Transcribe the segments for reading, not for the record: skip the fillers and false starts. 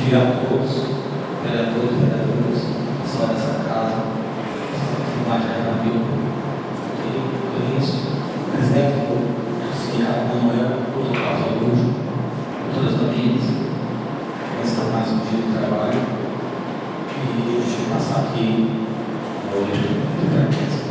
dia a todos, vereadores e vereadoras, pessoal dessa casa, filmagem da Bíblia, presidente do sindicato Manuel, todo o Paulo Augusto, todas as famílias, esse é mais um dia de trabalho, e deixa eu passar aqui hoje de frequência.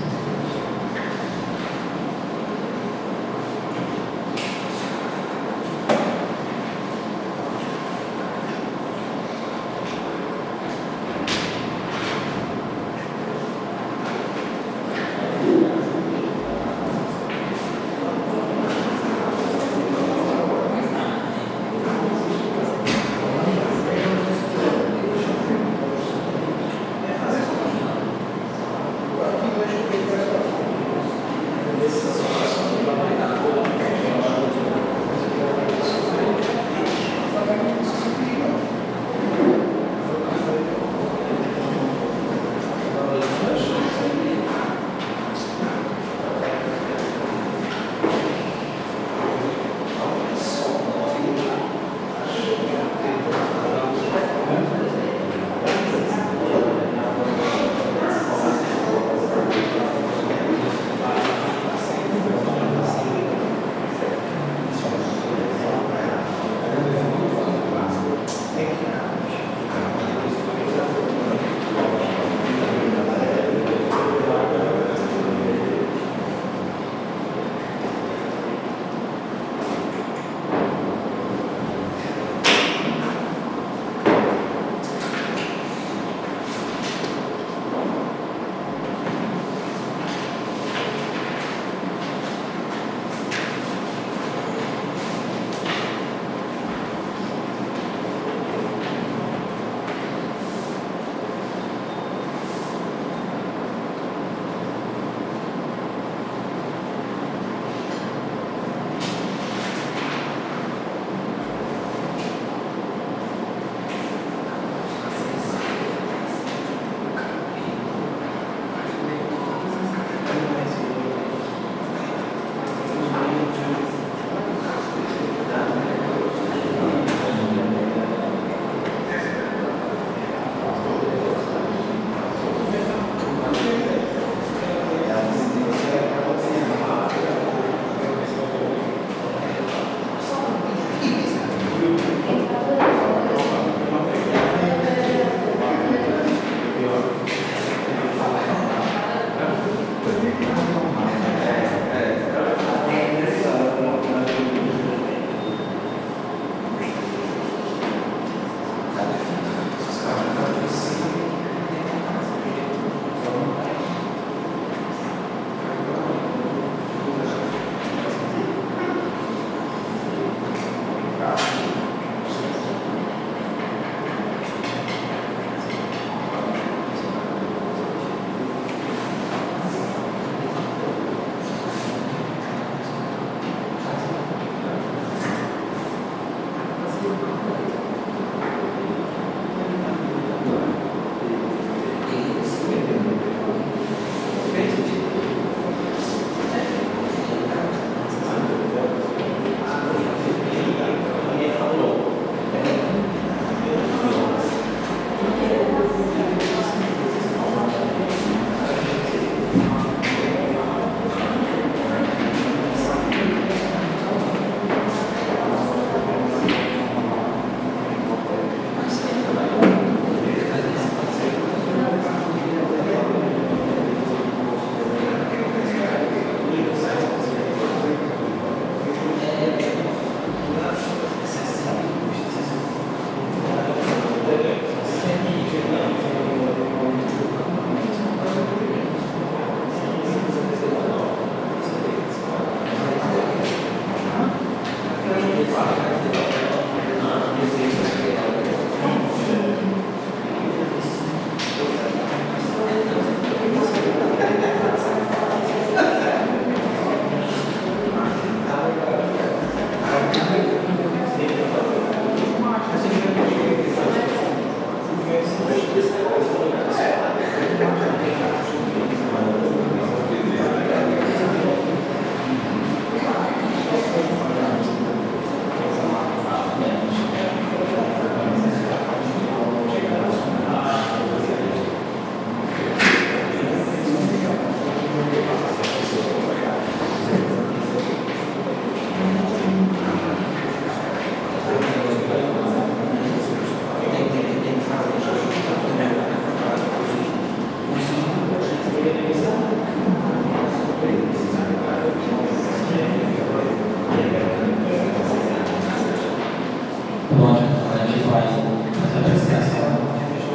Pronto, a gente vai fazer a apreciação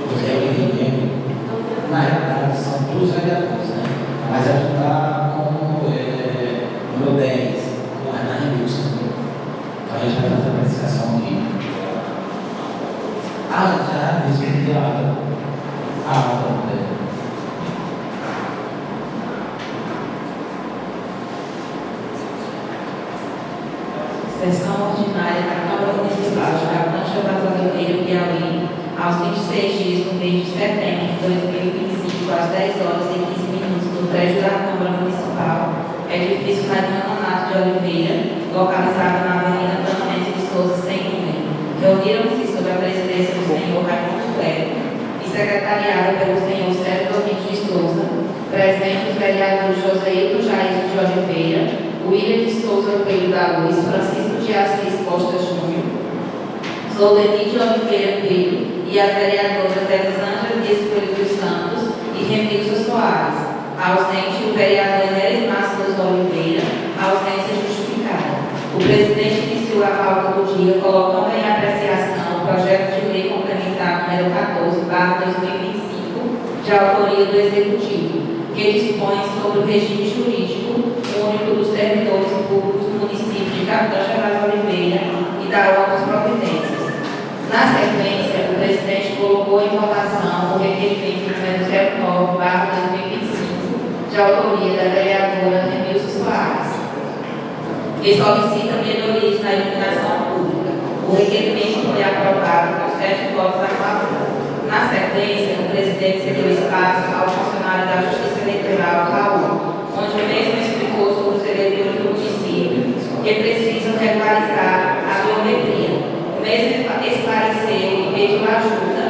dos requerimentos. Na realidade, são todos vereadores, né? Mas a gente está com o número 10, com a Renan Wilson. Então a gente vai fazer a apreciação aqui. Já respeitei a ata. Sessão ordinária da Câmara Municipal de Capitão das Oliveira, Piauí, aos 26 dias do mês de setembro de 2025, às 10 horas e 15 minutos, no prédio da Câmara Municipal, edifício Carina Nonato de Oliveira, localizado na Avenida Antônio Mendes de Souza, sem número. Reuniram-se sob a presidência do senhor Raimundo Cléber e secretariada pelo senhor Sérgio Domingos de Souza, presentes os vereadores Joséito Jair de Oliveira, William de Souza Coelho da Luz, Francisco de Assis Costa Júnior, Zoldeni de Oliveira Coelho e as vereadoras Elisângela Dias Coelho dos Santos e Remilson Soares. Ausente o vereador Neres Márcio Oliveira, ausência justificada. O presidente iniciou a pauta do dia, colocando em apreciação o projeto de lei complementar número 14/2025, de autoria do Executivo, que dispõe sobre o regime jurídico único dos servidores públicos do município de Capitão Gervásio Oliveira e da outras providências. Na sequência, o presidente colocou em votação o requerimento número 09/2025, de autoria da vereadora Remilson Soares, que solicita melhorias na iluminação pública. O requerimento foi aprovado com 7 votos a favor. Na sequência, o presidente cedeu espaço ao funcionário da Justiça Eleitoral, Raul, onde o mesmo explicou sobre os eleitores do município que precisam regularizar a biometria. O mesmo esclareceu e pediu ajuda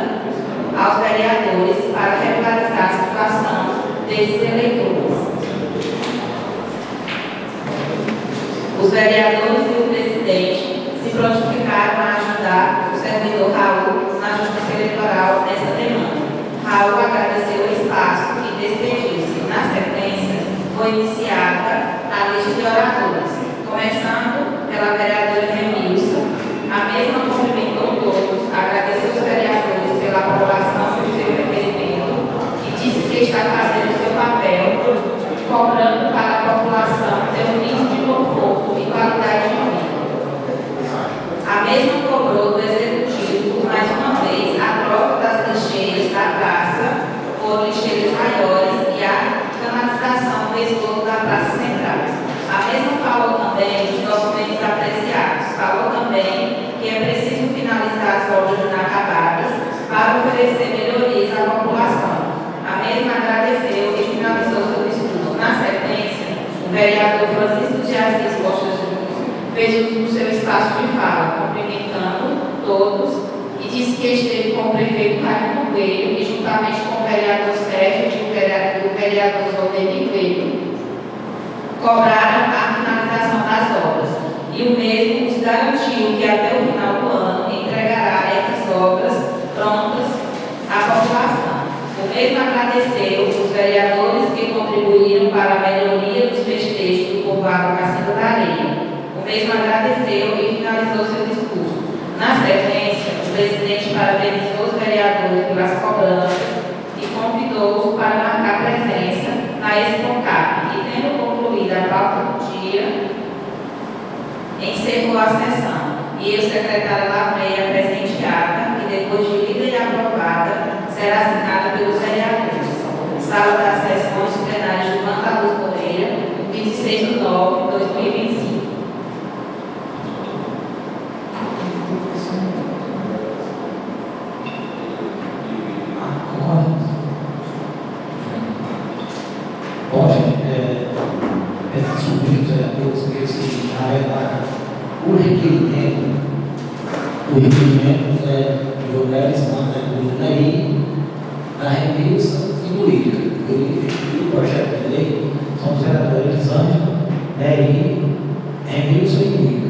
aos vereadores para regularizar a situação desses eleitores. Os vereadores e o presidente se prontificaram a ajudar o servidor Raul na Justiça Eleitoral nessa demanda. Raul agradeceu o espaço e despediu-se. Na sequência, foi iniciada a lista de oradores, começando pela vereadora Remilson. A mesma cumprimentou todos, agradeceu os vereadores pela aprovação do seu requerimento e disse que está fazendo o seu papel, cobrando para a população ter um nível de conforto e qualidade de vida. A mesma cobrou do Executivo, mais uma vez, a troca das lixeiras da praça por lixeiras maiores e a canalização do esgoto da Praça Central. A mesma falou também dos documentos apreciados. Falou também que é preciso finalizar as obras inacabadas para oferecer melhorias à população. A mesma agradeceu e finalizou seu discurso. Na sequência, o vereador Francisco de Assis Costa Júnior fez uso do seu espaço de fala, cumprimentando todos e disse que esteve com o prefeito Raimundo Coelho e juntamente com o vereador Sérgio e o vereador Zoldeni Coelho cobraram a finalização das obras. E o mesmo nos garantiu que até o final do ano entregará essas obras prontas à população. O mesmo agradeceu os vereadores que contribuíram para a melhoria dos festejos do povoado Cacimba da Areia. O mesmo agradeceu e finalizou seu discurso. Na sequência, o presidente parabenizou os vereadores pelas cobranças e convidou-os para marcar presença na Expocap. E, tendo concluído a pauta do dia, encerrou a sessão. E o secretário Lavreia presenteada, que depois de lida e aprovada, será assinada pelos vereadores. Sala das sessões plenárias de Wanda Luz Moreira, 26 de nove de 2025. Bom, gente, desculpe, vereadores, que na verdade o requerimento do Neres, do Ney, da Remilson e do Líder. E o projeto de lei são os vereadores Elisângela, Ney, Remilson e Líder.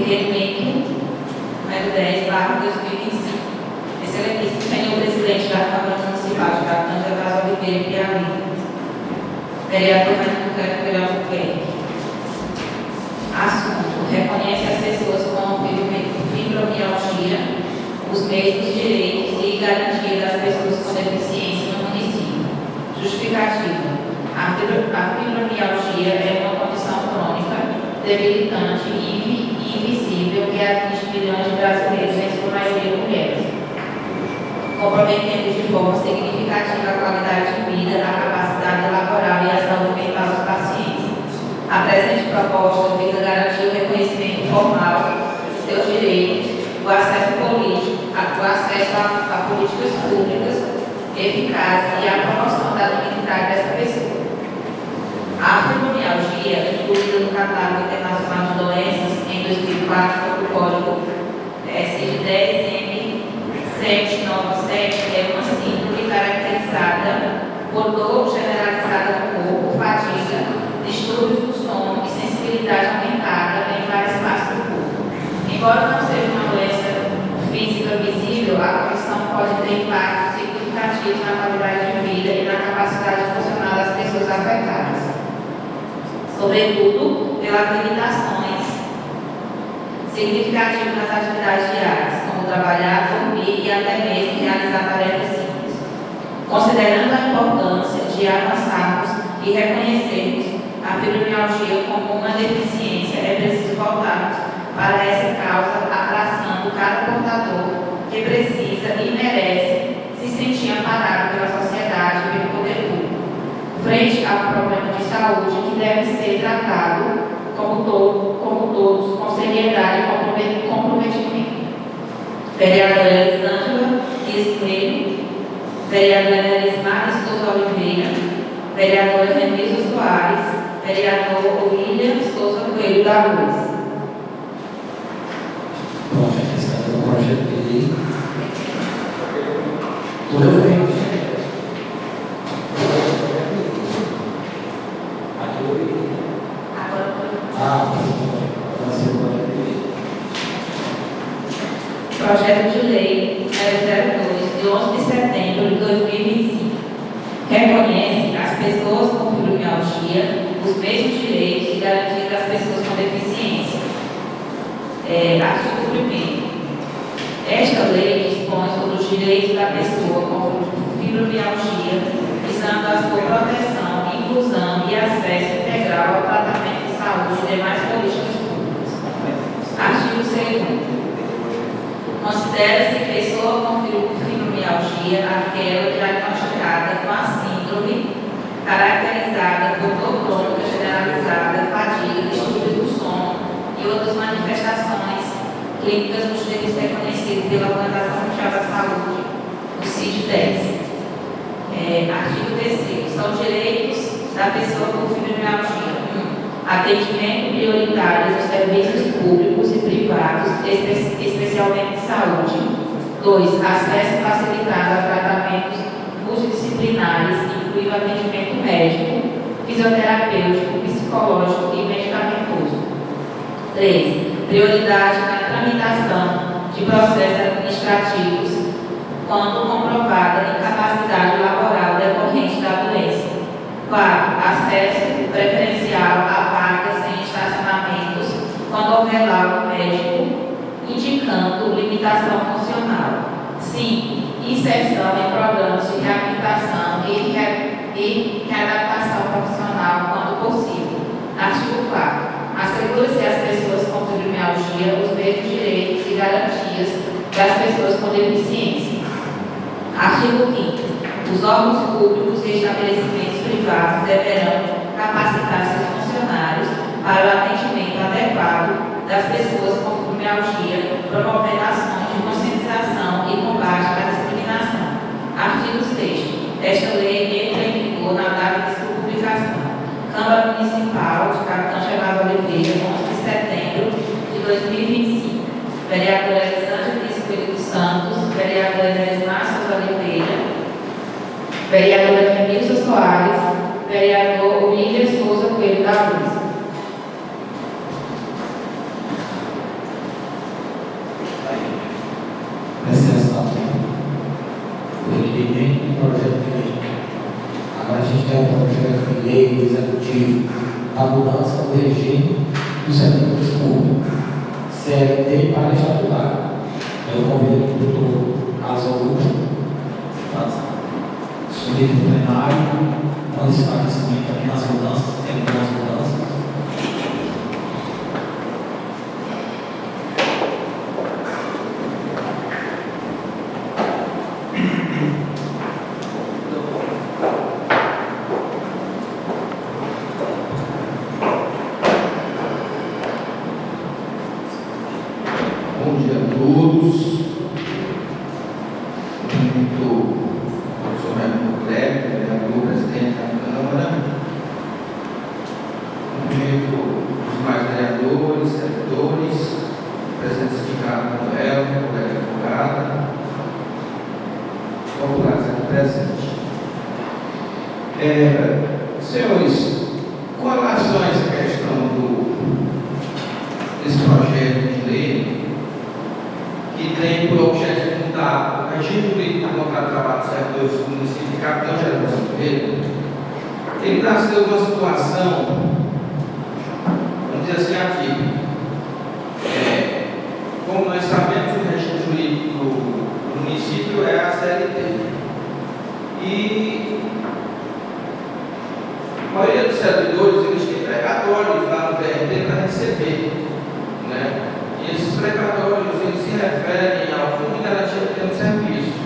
Requerimento número 10/2025. Excelentíssimo Senhor Presidente da Câmara Municipal de Capitão Gervásio Oliveira, Piauí. Vereador Raimundo Pereira Albuquerque. Assunto: reconhece as pessoas com fibromialgia os mesmos direitos e garantia das pessoas com deficiência no município. Justificativa: a fibromialgia é uma condição crônica, debilitante e invisível que atinge milhões de brasileiros, em sua maioria mulheres, comprometendo de forma significativa a qualidade de vida, a capacidade laboral e a saúde mental dos pacientes. A presente proposta visa garantir o reconhecimento formal de seus direitos, o acesso político, o acesso a políticas públicas eficazes e a promoção da dignidade dessa pessoa. A fibromialgia, incluída no Catálogo Internacional de Doenças em 2004 sob o código SID-10M797, é uma síndrome caracterizada por dor generalizada no corpo, fadiga, distúrbios do sono e sensibilidade aumentada em várias partes do corpo. Embora não seja uma doença física visível, a condição pode ter impactos significativos na qualidade de vida e na capacidade funcional das pessoas afetadas, sobretudo pelas limitações significativas nas atividades diárias, como trabalhar, dormir e até mesmo realizar tarefas simples. Considerando a importância de avançarmos e reconhecermos a fibromialgia como uma deficiência, é preciso voltarmos para essa causa, abraçando cada portador que precisa e merece se sentir amparado pela sociedade e pelo poder público, frente ao problema de saúde que deve ser tratado como todos, com seriedade e comprometimento. Vereadora Elisângela Dias Coelho, vereadora Elismar Souza Oliveira, vereadora Renilson Soares, vereador William Souza Coelho da Luz. Projeto de lei. Tudo bem. Projeto de Lei 002, de 11 de setembro de 2025, reconhece às pessoas com fibromialgia os mesmos direitos e garantias das pessoas com deficiência. Artigo 1º. Esta lei dispõe sobre os direitos da pessoa com fibromialgia, visando a sua proteção, inclusão e acesso integral ao tratamento de saúde e demais políticas públicas. Artigo 2º. Considera-se pessoa com fibromialgia aquela diagnosticada com a síndrome caracterizada por dor crônica generalizada, fadiga, distúrbio do sono e outras manifestações clínicas nos termos reconhecidos pela Organização Mundial da Saúde, o CID-10. Artigo 3º. São direitos da pessoa com fibromialgia: 1. Atendimento prioritário dos serviços públicos e privados, especialmente de saúde. 2. Acesso facilitado a tratamentos multidisciplinares, incluindo atendimento médico, fisioterapêutico, psicológico e medicamentoso. 3. Prioridade na tramitação de processos administrativos quando comprovada incapacidade laboral decorrente da doença. 4. Acesso preferencial a vagas em estacionamentos quando houver laudo médico indicando limitação funcional. 5. Inserção em programas de reabilitação e readaptação profissional quando possível. Artigo 4. Assegura-se às pessoas com fibromialgia os mesmos direitos e garantias das pessoas com deficiência. Artigo 5º. Os órgãos públicos e estabelecimentos privados deverão capacitar seus funcionários para o atendimento adequado das pessoas com fibromialgia, promovendo ações de conscientização e combate à discriminação. Artigo 6º. Esta lei entra em vigor na data de sua publicação. Câmara Municipal de Capitão Gervásio Oliveira, 11 de setembro de 2025. Vereadora Elisângela Dias Coelho dos Santos, vereadora Elismar Souza Oliveira, vereadora Renilson Soares, vereador William Souza Coelho da Luz. projeto de lei. Agora a gente tem um projeto de lei do executivo da mudança do regime dos servidores públicos, CLT para estatutário. Eu convido o doutor Carlos Augusto para subir no plenário, com esse esclarecimento aqui nas mudanças, tem algumas mudanças. Bom dia a todos. Cumprimento o professor Raimundo Kleber, vereador, presidente da Câmara. Cumprimento os demais vereadores, servidores, presidente do sindicato Manuel, colega advogada, populares aqui presentes. Senhores, com relação a essa questão desse projeto de lei, que tem por objetivo mudar o regime jurídico do contrato de trabalho dos servidores do município de Capitão Geraldo Silveira, ele nasceu de uma situação, vamos dizer assim, atípica. Como nós sabemos, o regime jurídico do município é a CLT. E a maioria dos servidores, eles têm precatórios lá no TRT para receber, né? E esses precatórios, eles se referem ao Fundo de Garantia do Tempo de Serviço.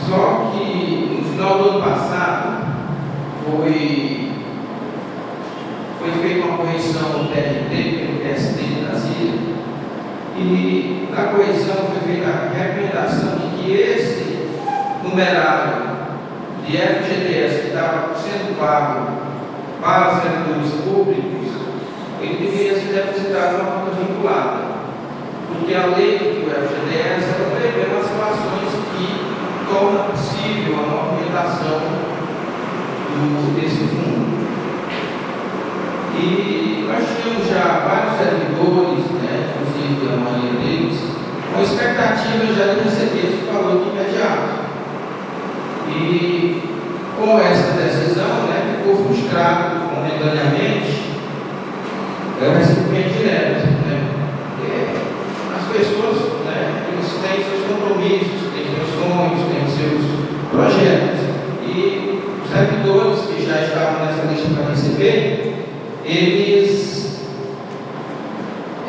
Só que no final do ano passado foi feita uma correção no TRT pelo TST de Brasília, e na correção foi feita a recomendação de que esse numerário de FGTS que estava sendo pago para servidores públicos, ele deveria ser depositado na conta vinculada, porque a lei do FGTS ela prevê umas situações que tornam possível a movimentação desse fundo. E nós tínhamos já vários servidores, né, inclusive a maioria deles, com expectativa já de receber esse valor de imediato. E com essa decisão, né, ficou frustrado momentaneamente o recebimento direto, né? Porque as pessoas, né, eles têm seus compromissos, têm seus sonhos, têm seus projetos. E os servidores que já estavam nessa lista para receber, eles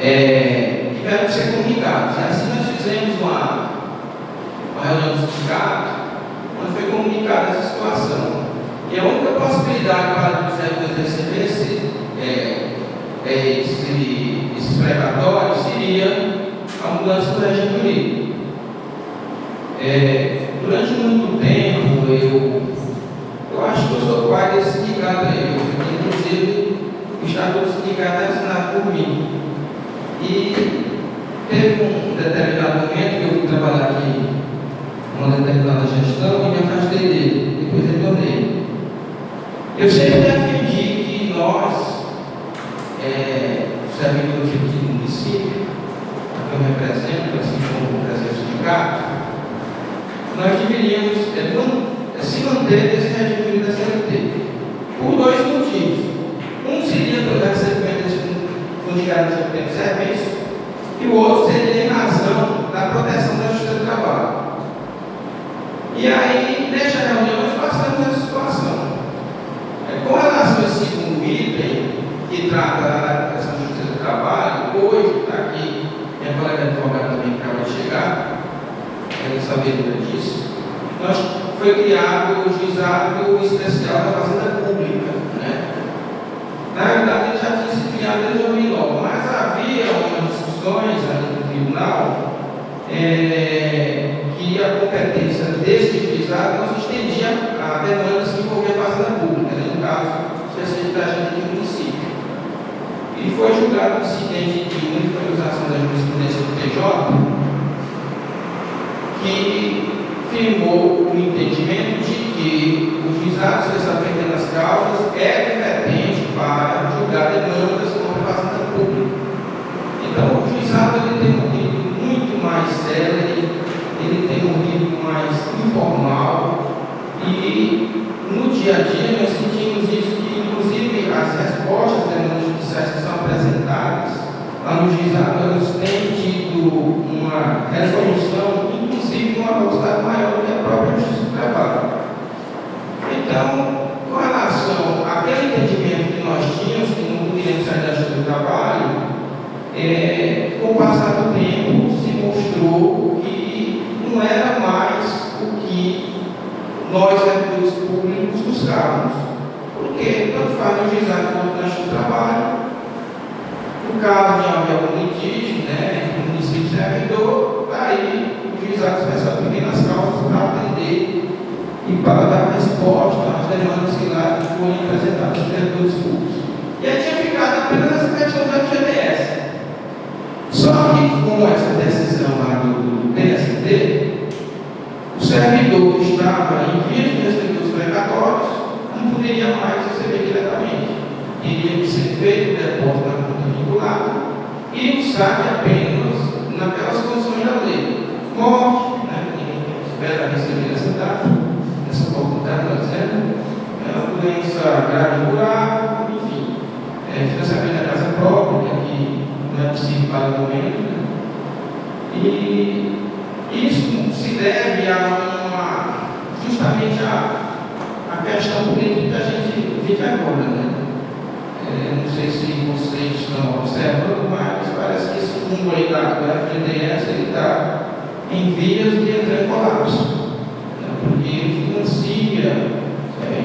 tiveram que ser comunicados. E assim nós fizemos uma reunião do sindicato, onde foi comunicada essa situação. E a única possibilidade para os servidores receberem esses precatórios seria a mudança do regime jurídico. Durante muito tempo, eu acho que eu sou pai desse sindicato aí, inclusive o estatuto do sindicato é assinado por mim. E teve um determinado momento que eu fui trabalhar aqui uma determinada gestão e me afastei dele, depois retornei. Eu sempre defendi que nós, servidores aqui do município, que eu represento, assim como represento o sindicato, nós deveríamos se manter nesse regime jurídico da CLT, por dois motivos. Um seria pelo recebimento desse fundo de garantia do tempo de serviço, e o outro seria em razão da proteção da justiça do trabalho. E aí, nesta reunião, nós passamos essa situação. Com relação a esse segundo item, que trata da questão da justiça do trabalho, hoje está aqui minha colega advogada também que acaba de chegar, sabedora disso, foi criado o juizado especial da Fazenda Pública, né? Na realidade, ele já tinha sido criado desde 2009, mas havia umas discussões ali no tribunal que a competência desse juizado não se estendia a demandas que envolviam a Fazenda Pública, né? No caso específico da gente do município. E foi julgado o incidente de monitorização da jurisprudência do TJ, que firmou o entendimento de que o juizado especialmente das causas é competente para julgar demandas contra a Fazenda Pública. Então, o juizado ele tem um ritmo muito mais célere, ele tem um ritmo mais informal. juizados elas têm tido uma resolução, inclusive uma velocidade maior do que a própria Justiça do Trabalho. Então, com relação àquele entendimento que nós tínhamos, que não poderíamos sair da Justiça do Trabalho, com o passar do tempo se mostrou que não era mais o que nós, servidores públicos, buscávamos. Porque tanto faz no juizado quanto na Justiça do Trabalho, no caso de algum litígio, entre o município e o servidor, aí o juizado especial também nas causas para atender e para dar resposta às demandas que lá foram apresentadas aos servidores públicos. E aí tinha ficado apenas essa questão do FGTS. Só que com essa decisão lá do TST, o servidor que estava em vias de receber os precatórios não poderia mais receber diretamente. Iria ser feito o depósito na conta vinculada e o saque apenas naquelas condições da lei. Morte, ninguém espera receber essa data, essa oportunidade, está dizendo, uma doença grave rural, enfim, financiamento da casa própria, que não é possível para o momento. E isso se deve justamente à questão política que a gente vive agora. Não sei se vocês estão observando, mas parece que esse fundo aí da FGTS está em vias de entrar em colapso, porque ele financia,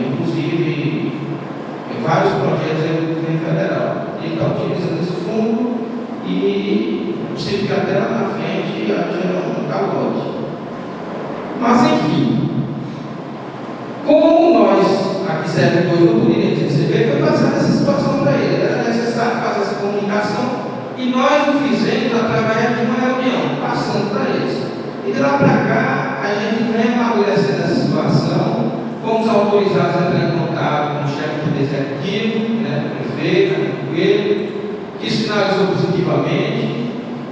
inclusive, vários projetos do governo federal. Ele está utilizando esse fundo e se fica até lá na frente gera um calote. Mas, enfim, como nós, aqui servidores, não poderíamos receber, foi passada essa situação para ele. Era necessário fazer essa comunicação e nós o fizemos através de uma reunião, passando para eles. E de lá para cá, a gente vem amadurecendo essa situação, fomos autorizados a entrar em contato com o chefe do executivo, o prefeito, ele, que sinalizou positivamente,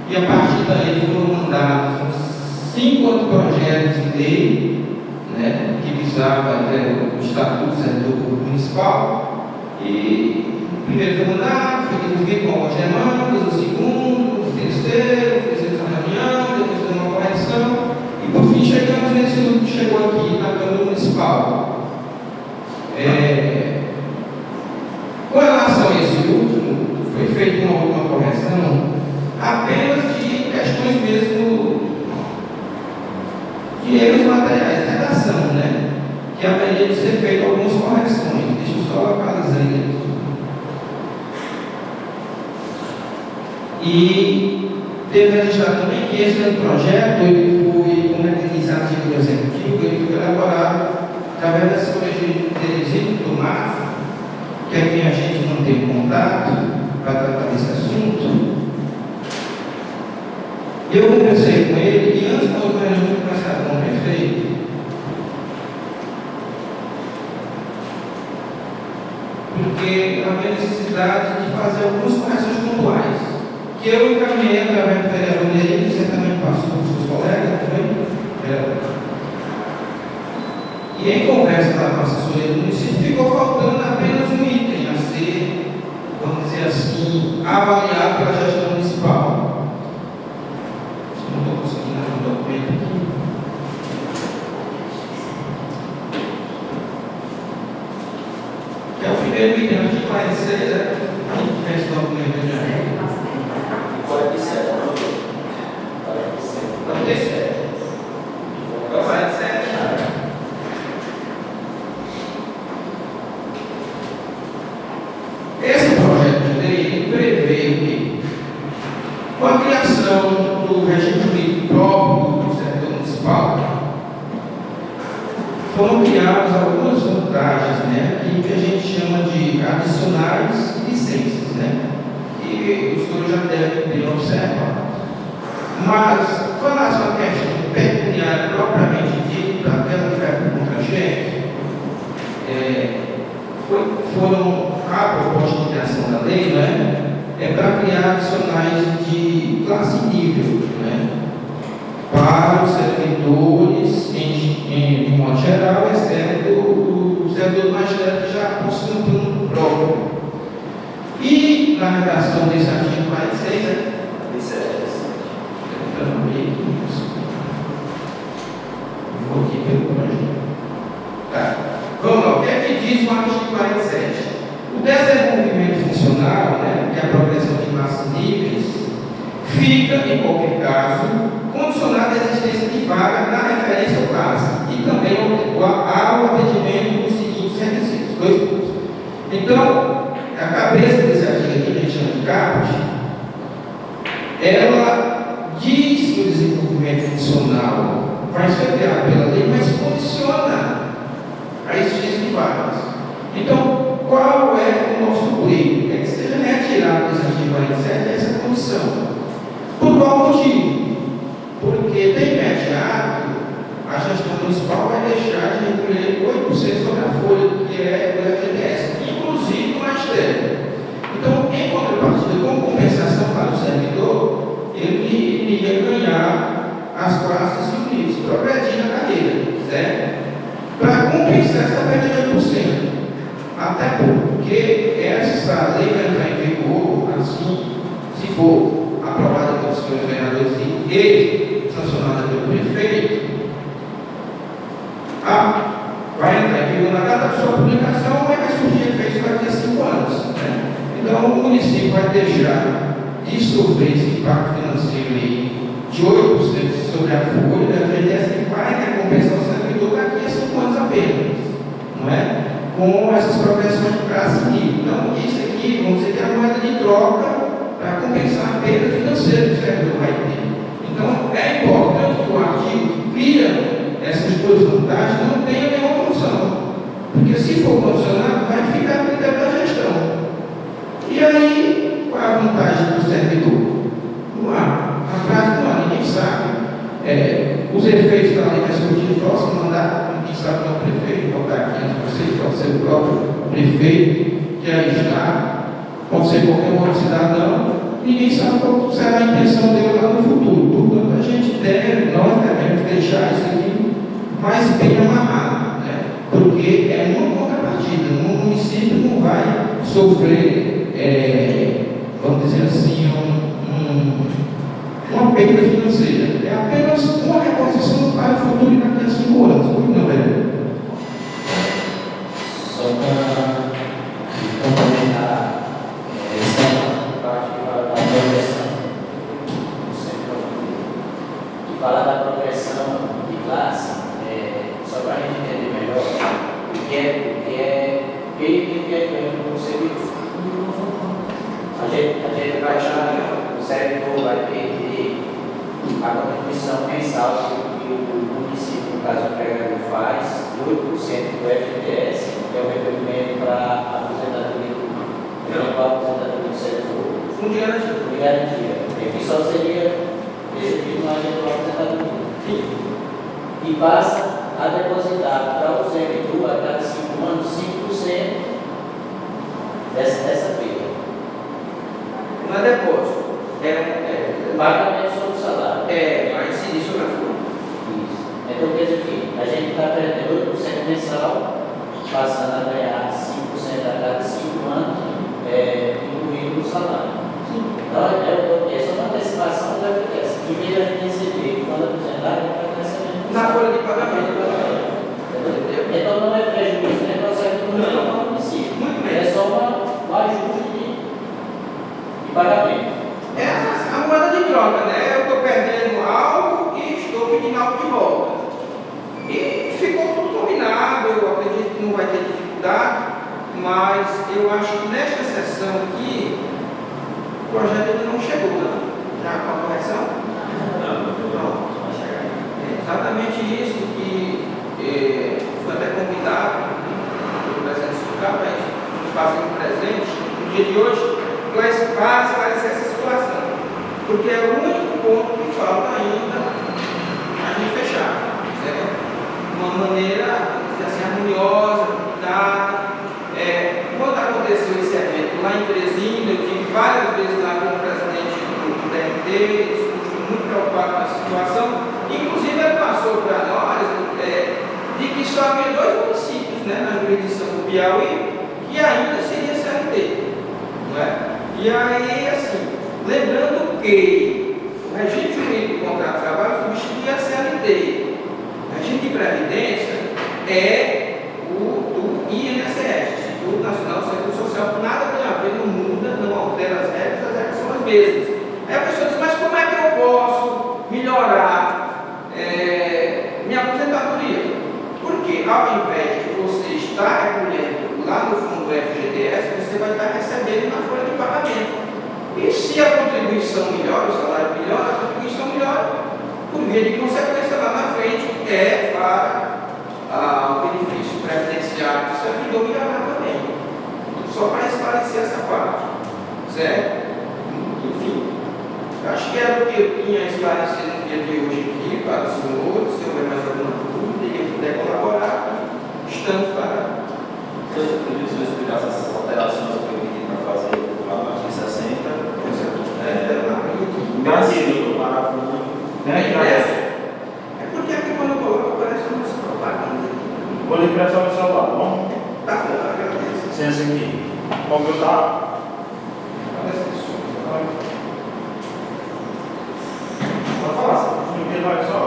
e a partir daí foram mandados 5 outros projetos de lei, que visava o Estatuto do Servidor Municipal. E o primeiro foi mandado, foi desenvolvido com algumas demandas, o segundo, o terceiro, fizemos uma reunião, depois fizemos uma correção, e por fim chegamos nesse último que chegou aqui na Câmara Municipal. Com relação a esse último, foi feita uma última correção apenas de questões mesmo de erros materiais de redação, que haveria de ser feito algumas correções. Deixa eu só localizar aí. E teve registrado também que esse projeto, ele foi, como é iniciativa do Executivo, ele foi elaborado através da senhora Terezinha do Mar, que é quem a gente mantém contato para tratar desse assunto. Eu conversei com ele e antes da outra reunião começar com o prefeito, porque havia necessidade de fazer algumas correções pontuais, que eu encaminhei através do vereador Nery, que certamente passou com os seus colegas, e em conversa com a assessoria do município, ficou faltando apenas um item a ser, vamos dizer assim, avaliado pela gestão municipal. Não estou conseguindo abrir o documento aqui. Que é o primeiro item, a gente vai ser, a gente tem esse documento de janeiro. 47, Não tem 7. Então vai de 7. Esse projeto de lei prevê o quê? Com a criação do regime jurídico próprio do servidor municipal, foram criadas algumas vantagens, que a gente chama de adicionais licenças, que os senhores já devem ter observado. Mas, com relação à questão pecuniária propriamente dita, aquela que vai contra a gente, foram a proposta de criação da lei, para criar adicionais de classe nível, para os servidores de modo geral, exceto o servidor magistério que já possui um plano próprio. E na redação desse artigo 46 Vou aqui pelo projeto. Tá. Vamos lá. O que é que diz o artigo 47? O desenvolvimento funcional, né, e a progressão de classes níveis, fica, em qualquer caso, condicionado à existência de vaga na referência ao classe e também ao atendimento dos seguintes requisitos. 2 pontos. Então, a cabeça desse artigo aqui, que a gente chama de caput, ela diz que o desenvolvimento funcional vai ser criado pela lei, mas condiciona a existência de vagas. Então, qual é o nosso pleito? É que seja retirado desse artigo 47 essa condição. Por qual motivo? Porque, de imediato, a gestão municipal vai deixar de recolher 8% sobre a folha, que é o FGTS, inclusive no magistério. Então, em contrapartida, como compensação para o servidor, ele iria ganhar as classes e o nível, progredir na carreira, certo? Para compensar essa perda de 8%. Até porque essa lei vai entrar em vigor, assim, se for aprovada pelos senhores vereadores e sancionada pelo prefeito, vai entrar em vigor na data da sua publicação, mas vai surgir efeitos daqui a 5 anos. Né? Então, o município vai deixar de sofrer esse impacto financeiro de 8% sobre a folha da FGTS, que vai ter compensar o servidor daqui a 5 anos apenas, não é? Com essas progressões de classe nível. Então, isso aqui, vamos dizer que é a moeda de troca para compensar a perda financeira que o servidor vai ter. Então, é importante que o artigo que cria essas duas vantagens não tenha nenhuma condição. Porque se for condicionado, vai ficar no critério da gestão. E aí, qual é a vantagem do servidor? Não há. Na prática, não há. Ninguém sabe. Os efeitos da lei vai surgir no próximo mandato. Ninguém sabe qual é o prefeito, qual está aqui entre vocês, pode ser o próprio prefeito que aí está, pode ser qualquer outro cidadão. Ninguém sabe qual será a intenção dele lá no futuro. Portanto, nós devemos deixar isso aqui mais bem amarrado, né? Porque é uma contrapartida. No município não vai sofrer, vamos dizer assim, uma perda financeira. É apenas uma reposição para o futuro e daqui a 5 anos. Não é? Só para complementar essa parte que fala da progressão, e falar da progressão de classe, só para a gente entender melhor o que é o servidor. A gente vai achar que o servidor vai ter a contribuição mensal que o município, no caso o empregador, faz, 8% do FGTS, que é o recolhimento para a aposentadoria do servidor. Fundo de garantia. Fundo de garantia. Que só seria recebido no agente da aposentadoria. E passa a depositar para o servidor, a cada 5 anos, 5% dessa perda. Não é depósito. Pagamento sobre o salário. Vai incidir sobre a folha. Isso. Então, quer dizer que a gente está perdendo 8% mensal, passando a ganhar 5% a cada 5 anos, incluindo o salário. Então, é só uma antecipação da FGTS. Em vez de a gente receber, quando aposentar, a gente vai receber Na folha de pagamento. Então, não é prejuízo, né? Para o servidor não é um município. Muito bem. É só um ajuste de pagamento. É a moeda de troca, né? Eu estou perdendo algo e estou pedindo algo de volta. E ficou tudo combinado, eu acredito que não vai ter dificuldade, mas eu acho que nesta sessão aqui, o projeto ainda não chegou, né? Já com a correção? Não. Vai chegar. É exatamente isso que foi até convidado pelo presidente sindical para nos fazer um presente no dia de hoje, para esclarecer essa situação. Porque é o único ponto que falta ainda a gente fechar. Certo? Uma maneira, vamos dizer assim, harmoniosa, cuidada. Quando aconteceu esse evento lá em Teresina, eu tive várias vezes lá com o presidente do TRT, ele ficou muito preocupado com a situação. Inclusive, ele passou para nós de que só havia 2 municípios, né, na jurisdição do Piauí que ainda seria CLT. Não é? E aí, assim, lembrando que Previdência é o do INSS, Instituto Nacional de Seguridade Social. Nada tem a ver, não muda, não altera as regras são as mesmas. Aí a pessoa diz, mas como é que eu posso melhorar minha aposentadoria? Porque ao invés de você estar recolhendo lá no fundo do FGTS, você vai estar recebendo na folha de pagamento. E se a contribuição melhora, o salário melhora, a contribuição melhora, por via de consequência lá na frente, para o benefício previdenciário do servidor melhorar também. Só para esclarecer essa parte. Certo? Enfim, acho que era o que eu tinha esclarecido no dia de hoje aqui para os senhores. Se houver mais alguma dúvida e puder colaborar, estamos para. Se eu explicasse essas alterações que eu pedi para fazer lá no artigo 60, do parágrafo é porque aqui quando eu coloco aparece umas propagandas. vou lhe prestar o celular, bom? Tá bom, agradeço. Licença aqui. Como eu tá? Pode falar, porque vai só.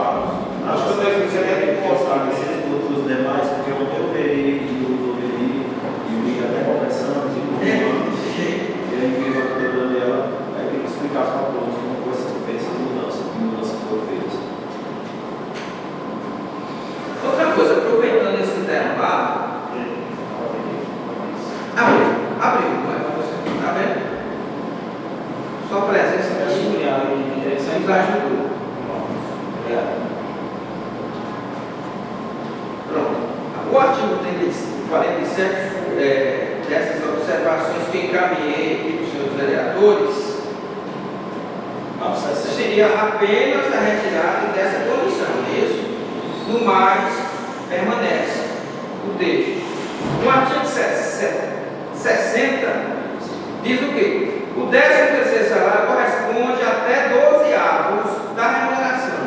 Acho que eu tenho que ser postar os demais, porque eu operei e o Luiz até conversando, e aí fez a coisa dela, aí tem que explicar para todos como foi essa mudança, que mudança foi feita. Outra coisa, aproveitando esse intervalo, abriu, vai para você, tá vendo? Sua presença aqui nos ajudou. Pronto. O artigo 47, dessas observações que encaminhei aqui para os senhores vereadores, seria apenas a retirada dessa condição, isso? No mais, permanece o texto. O artigo 60 diz o quê? O 13º salário corresponde até 12avos da remuneração.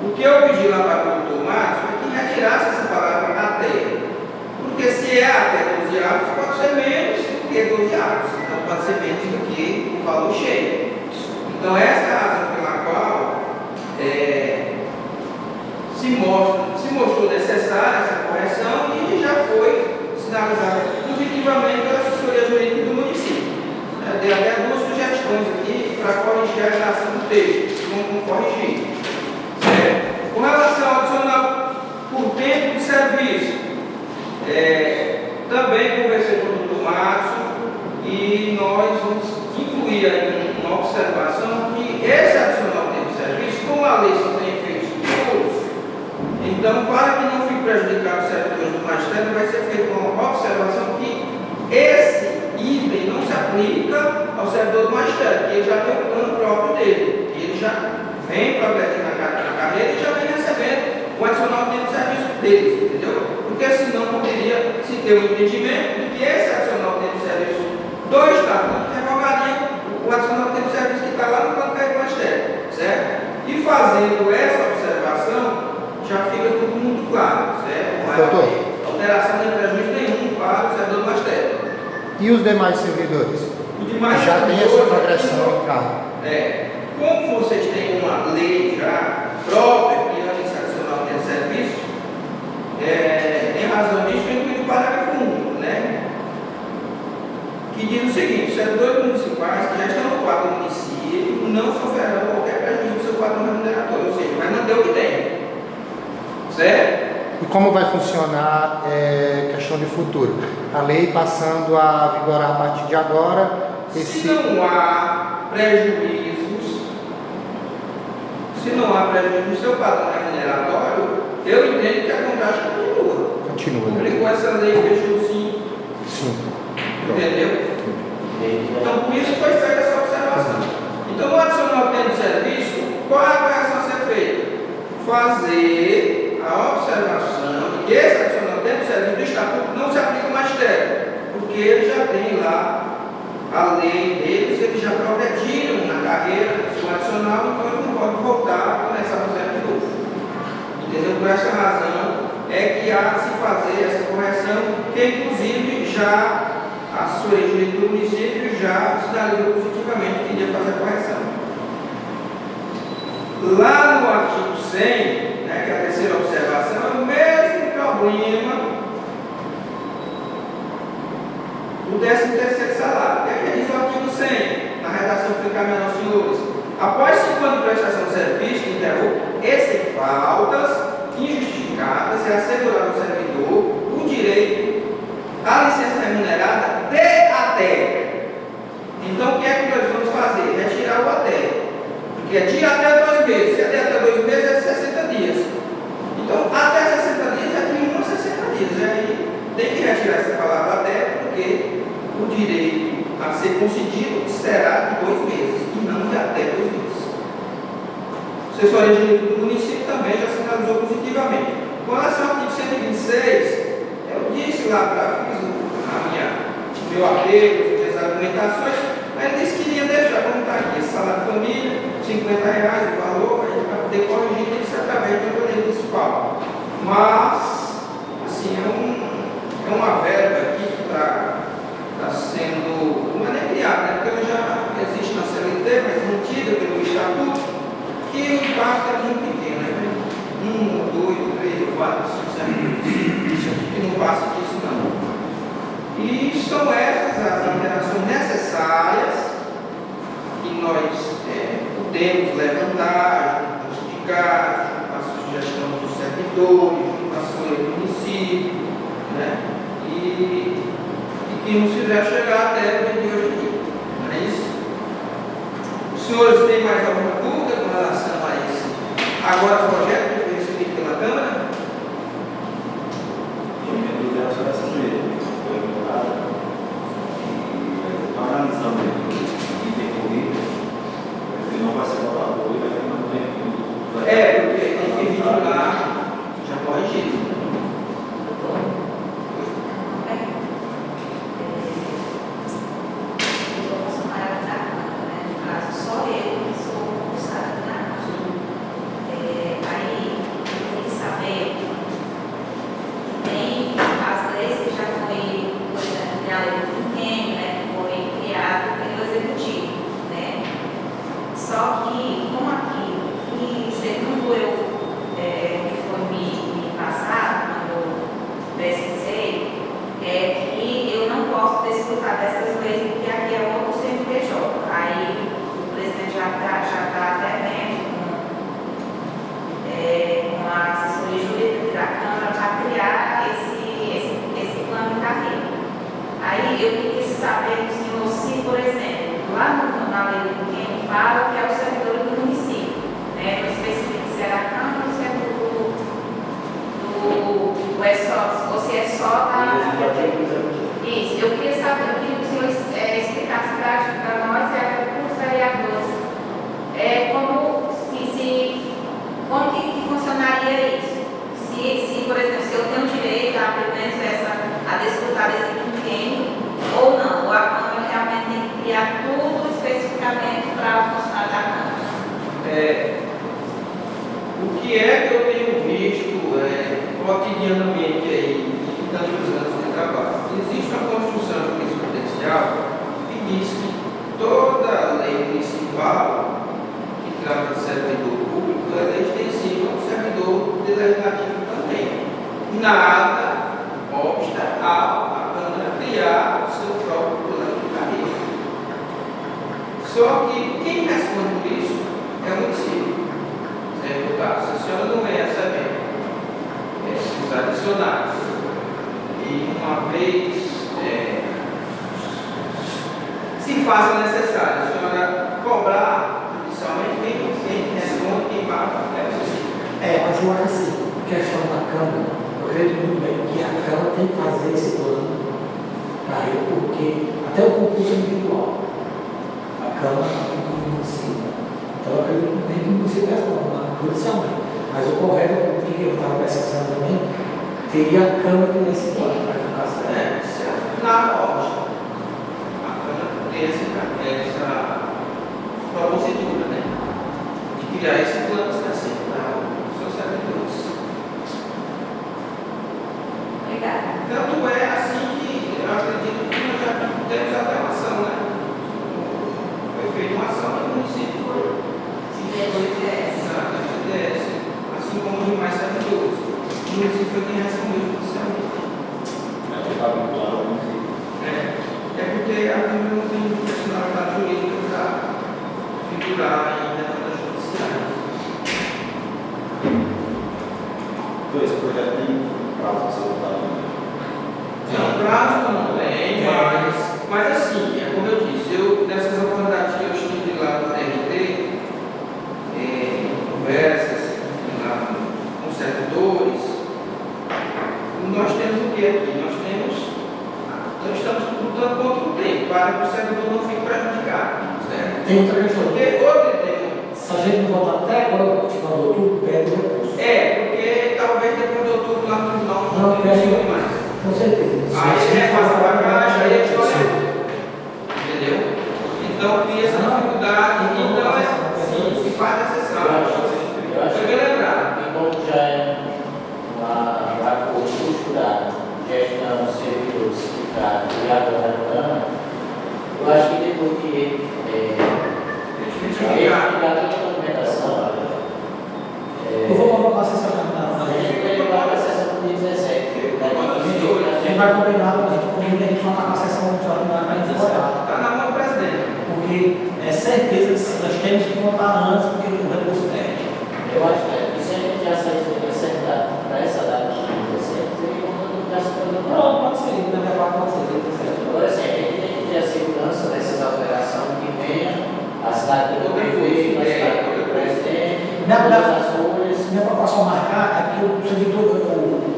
O que eu pedi lá para o doutor Márcio é que retirasse essa palavra até. Porque se é até 12avos, pode ser menos do que 12avos. Então pode ser menos do que o valor cheio. Então essa é a razão pela qual se mostrou necessária essa correção e já foi sinalizada positivamente pela assessoria jurídica do município. Dei até duas sugestões aqui para corrigir a redação do texto, como corrigir. Com relação ao adicional por tempo de serviço, também conversei com o doutor Márcio e nós vamos incluir aí uma observação que esse adicional tempo de serviço, como a lei só tem efeitos futuros, então, para que não fique prejudicado os servidores do magistério, vai ser feita uma observação que esse item não se aplica ao servidor do magistério, que ele já tem o plano próprio dele, que ele já vem progredindo na carreira e já vem recebendo o adicional tempo de serviço deles, entendeu? Porque senão poderia se ter um entendimento de que esse adicional tempo de serviço do estatuto revogaria o adicional tempo de serviço que está lá no plano do magistério, certo? E fazendo essa observação, já fica tudo muito claro, certo? Não é alteração de prejuízo nenhum para o servidor do magistério. E os demais servidores? Os demais já tem essa progressão, cara. Como vocês têm uma lei já própria que é esse adicional de serviço, em razão disso, eu incluí o parágrafo único, né? Que diz o seguinte: os servidores municipais que já estão no quadro do município não sofrerão qualquer prejuízo do seu quadro remuneratório, ou seja, vai manter o que tem. Certo? E como vai funcionar questão de futuro? A lei passando a vigorar a partir de agora. Se não há prejuízos, no seu padrão remuneratório, eu entendo que a contagem continua. Continua. Publicou essa lei, fechou sim. Sim. Entendeu? Então, por isso foi feita essa observação. Então, no adicional tempo de serviço, qual é a correção a ser feita? Fazer a observação de que esse adicional tempo de serviço do estatuto não se aplica ao magistério, porque ele já tem lá a lei deles, eles já progrediram na carreira do seu adicional, então eles não podem voltar a começar do zero de novo. Entendeu? Por essa razão é que há de se fazer essa correção, que inclusive já a assessoria jurídica do município já sinalizou positivamente que iria fazer a correção. Lá no artigo 100, que é a terceira observação, é 13º salário. O que é que diz o artigo 100, na redação que fica menor, senhores? Após 5 anos de prestação de serviço ininterrupto, e faltas injustificadas, é assegurado ao servidor o direito à licença remunerada de até. Então, o que é que nós vamos fazer? Retirar o até. Porque é de até 2 meses. Se é de até 2 meses, é de 60 dias. Então, até 60 dias é de 1 a 60 dias. E aí, tem que retirar essa palavra até, porque o direito a ser concedido será de 2 meses, e não de até 2 meses. A assessoria de direito do município também já sinalizou positivamente. Com relação ao artigo 126, eu disse lá para fiz o meu apelo, as minhas argumentações, mas ele disse que iria deixar, como está aqui, esse salário de família, R$50 o valor, a gente vai poder corrigir isso através do poder municipal. Mas, assim, é uma verba aqui que está sendo, não é nem criada, né? Porque ela já existe na CLT, mas mantida pelo Estatuto, que o impacto é muito pequeno, né? 1, 2, 3, 4, 5, 7, 8, isso aqui não passa disso não. E são essas as alterações necessárias que nós podemos levantar, junto com os sindicatos, junto com a sugestão dos servidores, junto com a assessoria do município, né? E que nos fizer chegar até o dia de hoje aqui. Não é isso? Os senhores têm mais alguma dúvida com relação a esse? Agora o projeto que foi recebido pela Câmara? Minha dúvida é sobre essa mesmo. Foi votada e está analisando o intercorrido, porque não vai ser votado hoje, vai ter muito tempo. Porque tem que vir lá, já corrigido. Só que, como aqui, e segundo eu que foi me passado, quando eu pesquisei, é que eu não posso desfrutar dessas leis porque aqui é outro CNPJ. Aí o presidente já está até vendo com a assessoria jurídica da Câmara para criar esse plano de carreira. Aí eu queria saber do senhor se, por exemplo, lá na lei do pequeno fala que é o servidor do município, né? Não especifica se é da Câmara ou se é ou se é só da. Isso, eu queria saber, eu queria que o senhor explicasse para nós e até para os vereadores como que funcionaria isso. Se, por exemplo, se eu tenho direito a pelo menos a desfrutar desse quinquênio ou não, ou a Câmara realmente tem que criar tudo especificamente para o funcionário da Câmara. O que é que eu tenho visto cotidianamente aí, em tantos anos de trabalho? Existe uma construção jurisprudencial que diz que toda lei municipal que trata de servidor público é lei extensiva ao servidor legislativo também. Nada obsta a Câmara criar o seu próprio plano de carreira. Só que quem responde por isso é o município. No caso, se a senhora não vem recebendo esses adicionais e uma vez se faça necessário a senhora cobrar judicialmente, quem responde, quem paga é o município. Mas eu acho assim, questão da Câmara, eu acredito muito bem que a Câmara tem que fazer esse plano para ele, porque até o concurso é individual. A Câmara tem que município. Então eu acredito muito bem que o município responda judicialmente. Mas o correto, o que eu estava pesquisando também, teria a Câmara nesse plano para educação. Na rocha, a Câmara tem essa propositura, né? De criar esse plano específico para os seus servidores. Obrigada. Tanto é assim que eu acredito que nós já temos até uma ação, né? Foi feita uma ação no município, assim como os demais servidores. O município foi quem respondeu judicialmente. porque a Câmara não tem personalidade jurídica para figurar em demandas judiciais. Então, esse projeto tem prazo para ser votado? Não, prazo não tem, mas assim, é como eu disse, nessas oportunidades que eu estive lá no TRT, conversas lá com servidores, nós temos o que aqui? Nós estamos lutando contra o tempo, para que o servidor não fique prejudicado, certo? Tem outra questão. Porque outro tema. Se a gente não votar até agora, no final de outubro, perde o recurso. Porque talvez depois de outubro lá no tribunal Não, não tenha mais. com certeza. Aí repassa para a caixa, aí a história. Entendeu? Então cria essa dificuldade, então se faz necessário. Eu acho Foi bem lembrado. que como já é um acordo estruturado, gestão, servidor, sindicato e agora a Câmara, eu acho que depois que explicar toda a documentação, Eu vou colocar a sessão a gente vai levar para a sessão do dia 17. a gente vai combinar, a gente vai marcar a sessão extraordinária para a gente votar. Está na mão do presidente. Porque é certeza que nós temos que votar antes, porque o recurso perde. Eu acho que se a gente já saísse daqui para essa data de 17, seria como todo mundo já se programado. Pronto, pode ser, na minha parte pode ser, tem que ser. Agora sim, a gente tem que ter a segurança dessas alterações que venham, a cidade do prefeito, a cidade do presidente, todas as folhas. Minha preocupação marcar é que o servidor, o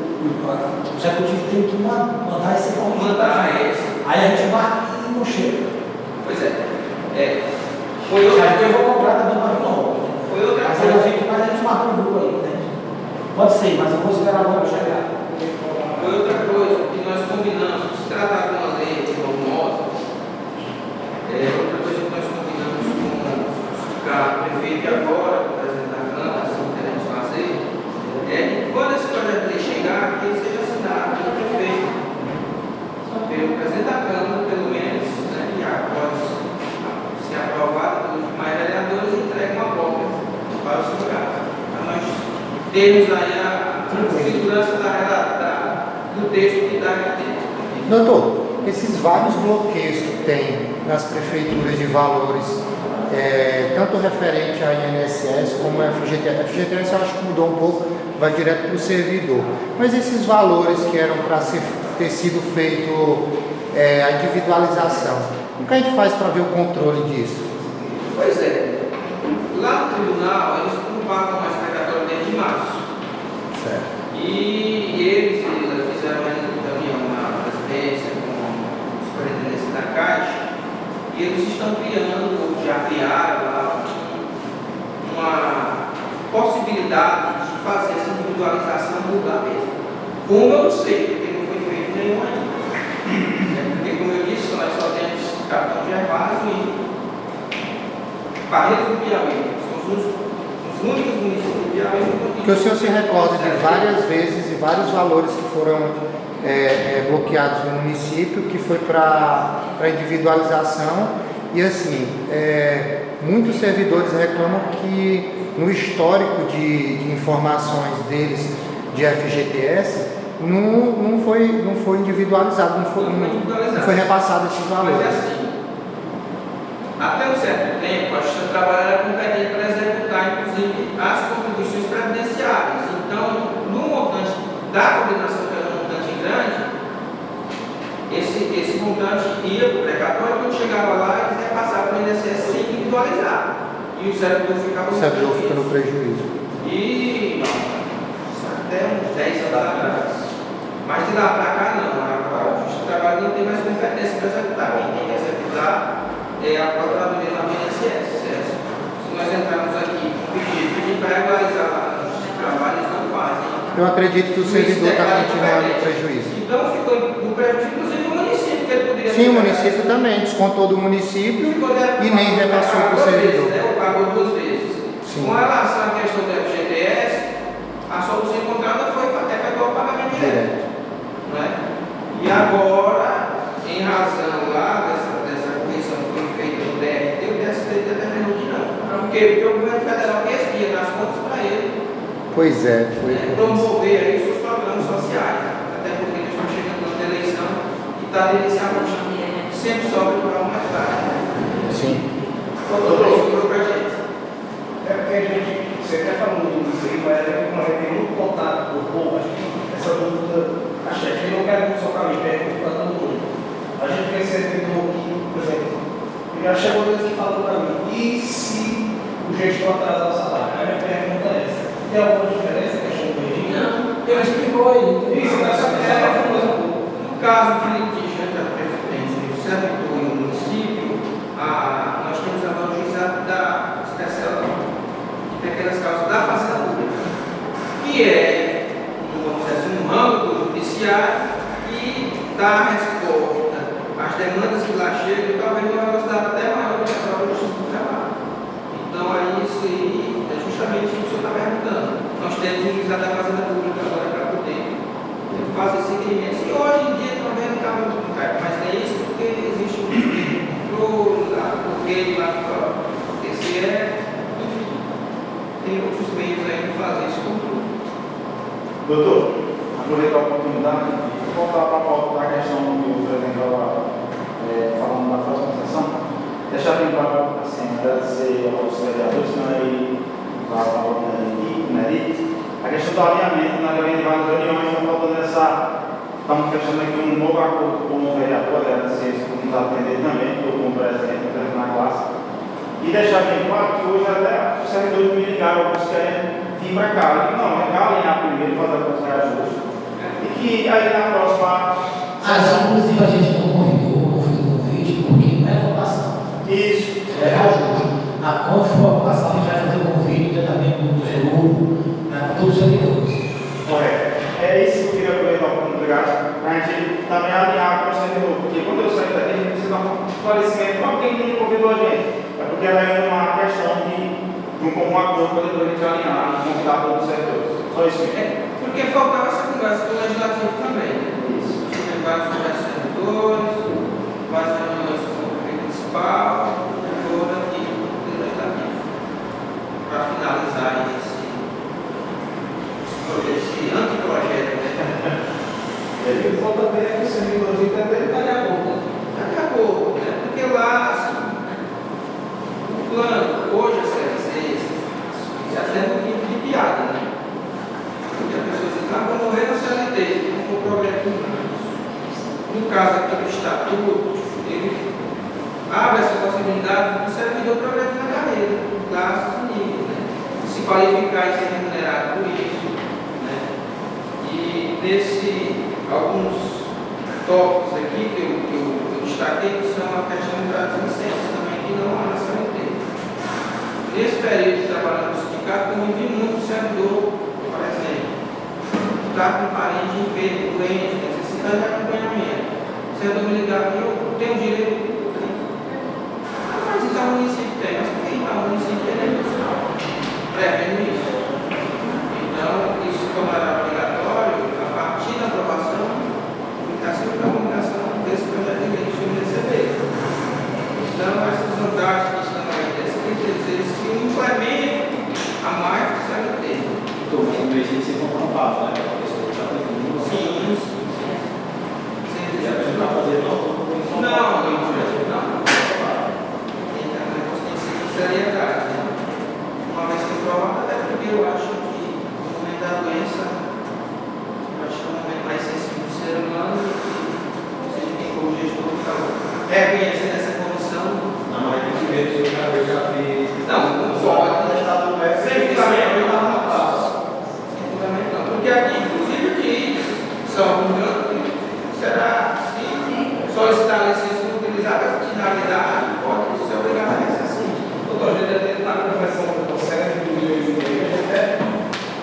executivo tem que mandar esse Mandar esse. Aí a gente marca e não chega. Pois é. Foi outra Aí eu coisa. vou comprar também para não. Foi outra Mas a coisa. gente marca um grupo aí, né? Pode ser, mas eu vou esperar agora para chegar. Foi outra coisa que nós combinamos, se tratar de uma lei formosa, outra coisa que nós combinamos com o prefeito e agora, com o presidente da Câmara, assim queremos fazer, é que quando esse projeto de lei chegar, que ele seja assinado pelo prefeito, pelo presidente da Câmara, pelo menos, né, e após ser aprovado pelos demais vereadores, entregue uma cópia para o sindicato. Para nós termos aí a segurança do texto que está aqui dentro. Doutor, esses vários bloqueios que tem nas prefeituras de valores, tanto referente à INSS como à FGTS, a FGTS eu acho que mudou um pouco, vai direto para o servidor, mas esses valores que eram para ter sido feito a individualização, como que a gente faz para ver o controle disso? Pois é, lá no tribunal eles não pagam mais precatório desde março. Certo. E eles fizeram uma reunião na presidência com os superintendentes da Caixa e eles estão criando, já criaram lá, uma possibilidade de fazer essa individualização no lugar mesmo. Como eu não sei, porque não foi feito nenhum ainda. Porque, como eu disse, nós só temos Capitão Gervásio e Barreiros do Piauí. São os únicos municípios do Piauí. Porque o senhor se recorda de várias vezes e vários valores que foram bloqueados no município, que foi para individualização, e assim, muitos servidores reclamam que no histórico de informações deles de FGTS não foi individualizado, não foi repassado esses valores. Mas assim, até um certo tempo, a Justiça do Trabalho era competente para executar, inclusive, as contribuições previdenciárias. Então, no montante da coordenação, que era um montante grande, esse montante ia para o precatório, quando chegava lá, eles repassavam para o INSS sem individualizar. E o servidor ficava O servidor fica no prejuízo. E até uns 10 anos atrás. Mas de lá para cá, não. A Justiça do Trabalho não tem mais competência para executar. Quem tem que executar é a Procuradoria da INSS, certo? Se nós entrarmos aqui com pedir para regularizar a Justiça do Trabalho, eles não fazem. Eu acredito que o servidor está continuando no prejuízo. Então ficou no prejuízo, inclusive o município, que ele poderia Sim, o município também descontou do município e nem repassou para o servidor. Pagou duas vezes. Sim. Com relação à questão do FGTS, a solução encontrada foi efetuar o pagamento direto. Não é? E agora, em razão lá dessa correção que foi feita no DRT, o DST determinou que não. Por quê? Porque o governo federal expia nas contas para ele. Pois é, foi. Promover aí os seus programas sociais. Até porque nós estamos chegando na eleição e está deliciando. sempre sobra para uma tarde. Sim. Doutor, sobrou para a gente. É porque a gente, você até falou disso aí, mas é como a gente tem muito contato com o povo, acho que essa dúvida, acho que a gente não quer só para mim, pergunta para todo mundo. A gente vem servidor aqui, por exemplo, e já chegou Deus que falou para mim, e se o gestor atrasar o salário? A minha pergunta é essa. Tem alguma diferença que a gente tem? Não, ele explicou aí. Isso, mas só que é famoso. No caso de litígio entre a preferência e o servidor e o município, nós temos agora o juizado da especial de pequenas causas da Fazenda Pública, que é, vamos dizer assim, um âmbito judiciário que dá resposta às demandas que lá chegam, talvez numa velocidade até maior do que a própria justiça do trabalho. Então, aí, isso aí é justamente o que o senhor está perguntando. Nós temos um juizado da Fazenda Pública agora para poder fazer esse requerimento. E hoje em dia talvez não está muito complicado, mas é isso porque existe um controle, porque lá fora, TCE, enfim, tem outros meios aí de fazer esse controle. Doutor, aproveitar a oportunidade e voltar para a pauta da questão que o presidente estava falando da próxima sessão. Deixar bem claro, assim, agradecer aos vereadores que estão aí, a questão do alinhamento, nós já vem de várias reuniões, estamos fechando aqui um novo acordo com o vereador, agradecer isso, como nos atender também, com o presidente na classe. E deixar bem claro que hoje até os servidores me ligaram, alguns querem vir para cá. Eu digo, não, é cá alinhar primeiro, fazer alguns reajustes. E que aí na próxima. Inclusive a gente não convidou, fez um convite, porque não é votação. Isso. É ajuste. Quando for a votação, a gente vai fazer o convite diretamente do grupo, para todos os servidores. Correto. É isso que eu queria aproveitar para obrigado, para a gente também alinhar com o servidor, porque quando eu saio daqui, a gente precisa dar um esclarecimento para quem não convidou a gente. É porque ela é uma questão de um comum acordo para depois a gente alinhar e convidar todos os servidores. Só isso mesmo. Porque faltava essa conversa com o legislativo também, né? Isso. Tem vários conversas de servidores, várias reuniões com o prefeito municipal, agora aqui com o legislativo. Para finalizar esse anteprojeto, né? Ele volta também é que o servidor entender daqui a pouco. Daqui a pouco, né? Porque lá, assim, o plano, hoje, já tem um pouquinho de piada, né? Porque a pessoa diz, vou morrer na CLT, não vou problema com isso. No caso aqui do estatuto, ele abre essa possibilidade do servidor progredir na carreira, classes e níveis, né? Se qualificar e ser remunerado por isso, né? E alguns tópicos aqui que eu destaquei, que são a questão das licenças também, que não há na CLT. Nesse período de trabalho no sindicato, eu vi muito servidor, por exemplo, está com um parente enfermo, doente, necessitando de acompanhamento. O servidor me ligar aqui, eu tenho direito. Mas então o município tem, mas por que então o município tem? Prevendo isso. Então, isso tomará obrigatório a partir da aprovação da comunicação desse projeto de lei que o receber. Então, essas vantagens que estão aí descritas, eles que um implemento a mais do CLT. Estou vendo isso de ser comprovado, né? Sim. Já vai fazer Não. Tem seriedade, né? Uma vez que provada, até porque eu acho que o momento da doença, eu acho que é o momento mais sensível do ser humano, e seja quem for o gestor, reconhecendo essa condição. Não, mas tem que ver se o cara já fez. Não pode. Sem fundamento, não. Sem fundamento, não. Porque aqui, inclusive, diz, só um engano, será se solicitar a licença não utilizar a finalidade, pode ser obrigado a essa assim. Doutor, a gente até na conversão do conselho de 2008, a gente até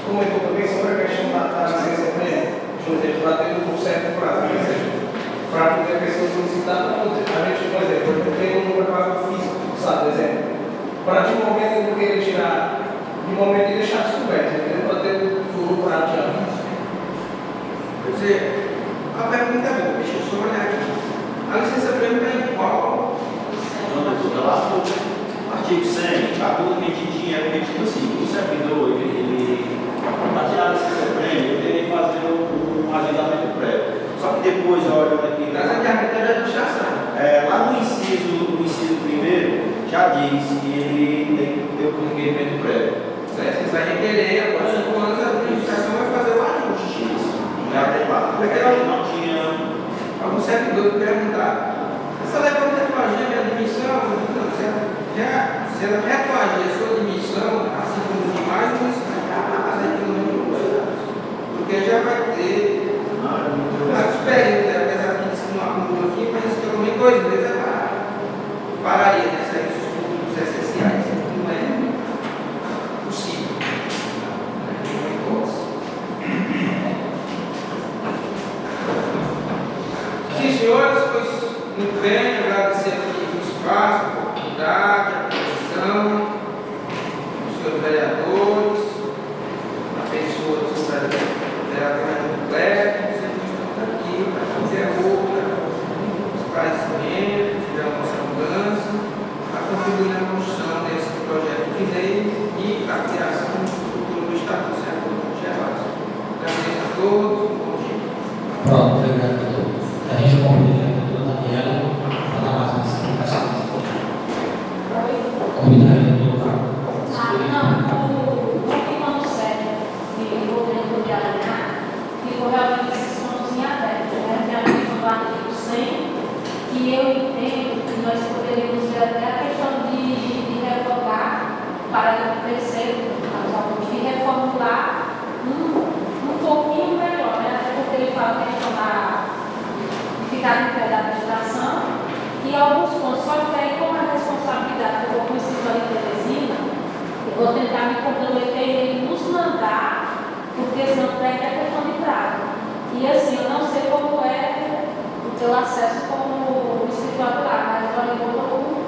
comentou também sobre a questão da licença plena. Por exemplo, lá tem um certo prazo, para poder a pessoa solicitar, a gente, por exemplo, eu tenho um preparo físico, sabe, por exemplo, para de momento eu não querer tirar, de momento e deixar descoberto, entendeu? Para ter um furo para tirar físico. Quer dizer, a pergunta é boa, deixa eu só olhar aqui. A licença plena está em qual? Artigo 100, está tudo medidinho, é porque, tipo assim, o servidor, para tirar a licença prêmio, eu teria que fazer um agendamento prévio. Só que depois, olha, daqui. Mas a minha é de administração. Lá no inciso primeiro, já diz que ele tem o requerimento prévio. Você vai requerer, após 5 anos, a administração vai fazer o ajuste disso. Não é adequado. Porque ele não tinha. Algum servidor que perguntar, essa lei pode retroagir a minha admissão? Não, se ela retroagir a sua admissão, assim como os demais, você vai fazer pelo menos 2 anos. Porque já vai ter vários períodos, apesar de que não acumula aqui, mas pelo menos 2 meses é pararia, né? Serviços públicos essenciais. Não é possível. Sim, senhores, pois muito bem, agradecer aqui o espaço, a oportunidade, a comissão, os senhores vereadores, a pessoa do seu vereador completo, sempre estamos aqui para fazer outra esclarecimento, tiver a nossa mudança, a contribuir na construção desse projeto de lei e a criação do futuro do Estatuto de Servidores Gerais. Agradeço a todos, bom dia. Pronto, obrigado a todos. A gente convida a doutora Daniela para dar mais uma explicação. Convida a doutora. O plano 7 que o governo de alinhar ficou realmente esses pontos em aberto. Realmente no artigo 100, que eu entendo que nós poderíamos ver até a questão de revogar para o terceiro, de reformular um pouquinho melhor, né? Até porque ele fala a questão de ficar em pé da administração e alguns pontos, só que aí como a responsabilidade do município de Teresina, eu vou tentar me comprometer em nos mandar, porque senão perde a questão de prazo. E assim, eu não sei como é o teu acesso como escritório lá, mas olha, o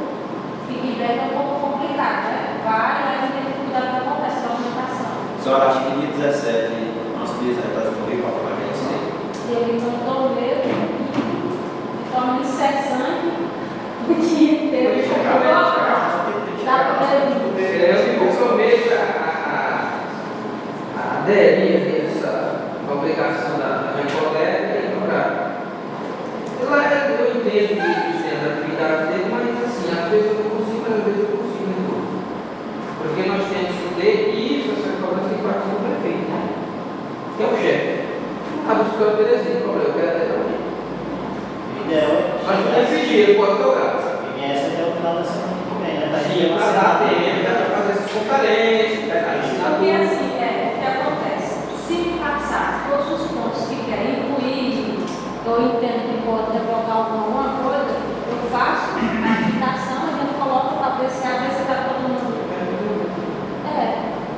feedback é um pouco complicado, né? Vai, mas a gente tem que cuidar do que acontece com a alimentação. Só acho que dia 17, nós apresentaremos o para pagar isso aí. Ele mandou ver de forma incessante o dia inteiro. Eu me comprometo a aderir essa obrigação da minha coleta e cobrar. Eu entendo que isso é da atividade dele, mas assim, às vezes eu não consigo, mas às vezes eu consigo. Porque nós temos que ter isso, essa cobrança em parte do prefeito, né? Que é o chefe. A buscar o Teresina, eu quero ter alguém. Mas não é pedir, ele pode cobrar. E essa é o final da semana que vem, né? Sim, para dar tempo, para fazer essas conferências, para ensinar Porque tudo. assim, o que acontece? Se passar todos os pontos que querem incluir, eu entendo que pode revogar alguma coisa, eu faço a agitação, a gente coloca para apreciar, ver se está todo mundo.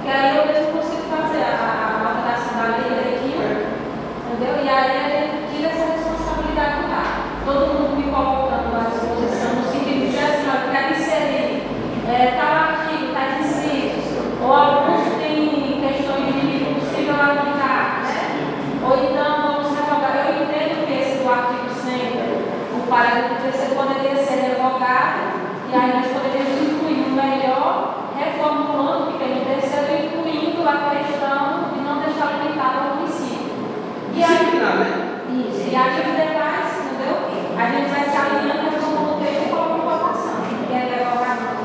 Que aí eu mesmo consigo fazer a alteração da lei direitinho, entendeu? E aí a gente tira essa responsabilidade lá. Todo mundo me colocando à disposição, no sentido de dizer assim, eu quero inserir tal artigo, tais incisos, ou alguns têm questões de possível aplicar, né? Ou então vamos revogar. Eu entendo que esse do artigo 100, o parágrafo 3 poderia ser revogado, e aí nós poderíamos incluir um melhor, reformulando, porque no terceiro incluindo a questão de não deixar limitado ao município. E aí, isso, e aí os demais, entendeu? A gente vai se alinhando e vamos no texto e coloca uma votação. Quem quer revogar não,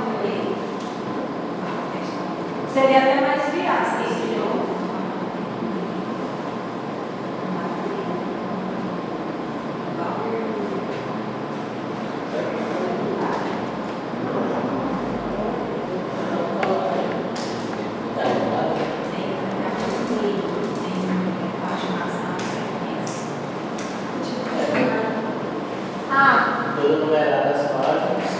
seria até mais viável. Tudo numerado as páginas.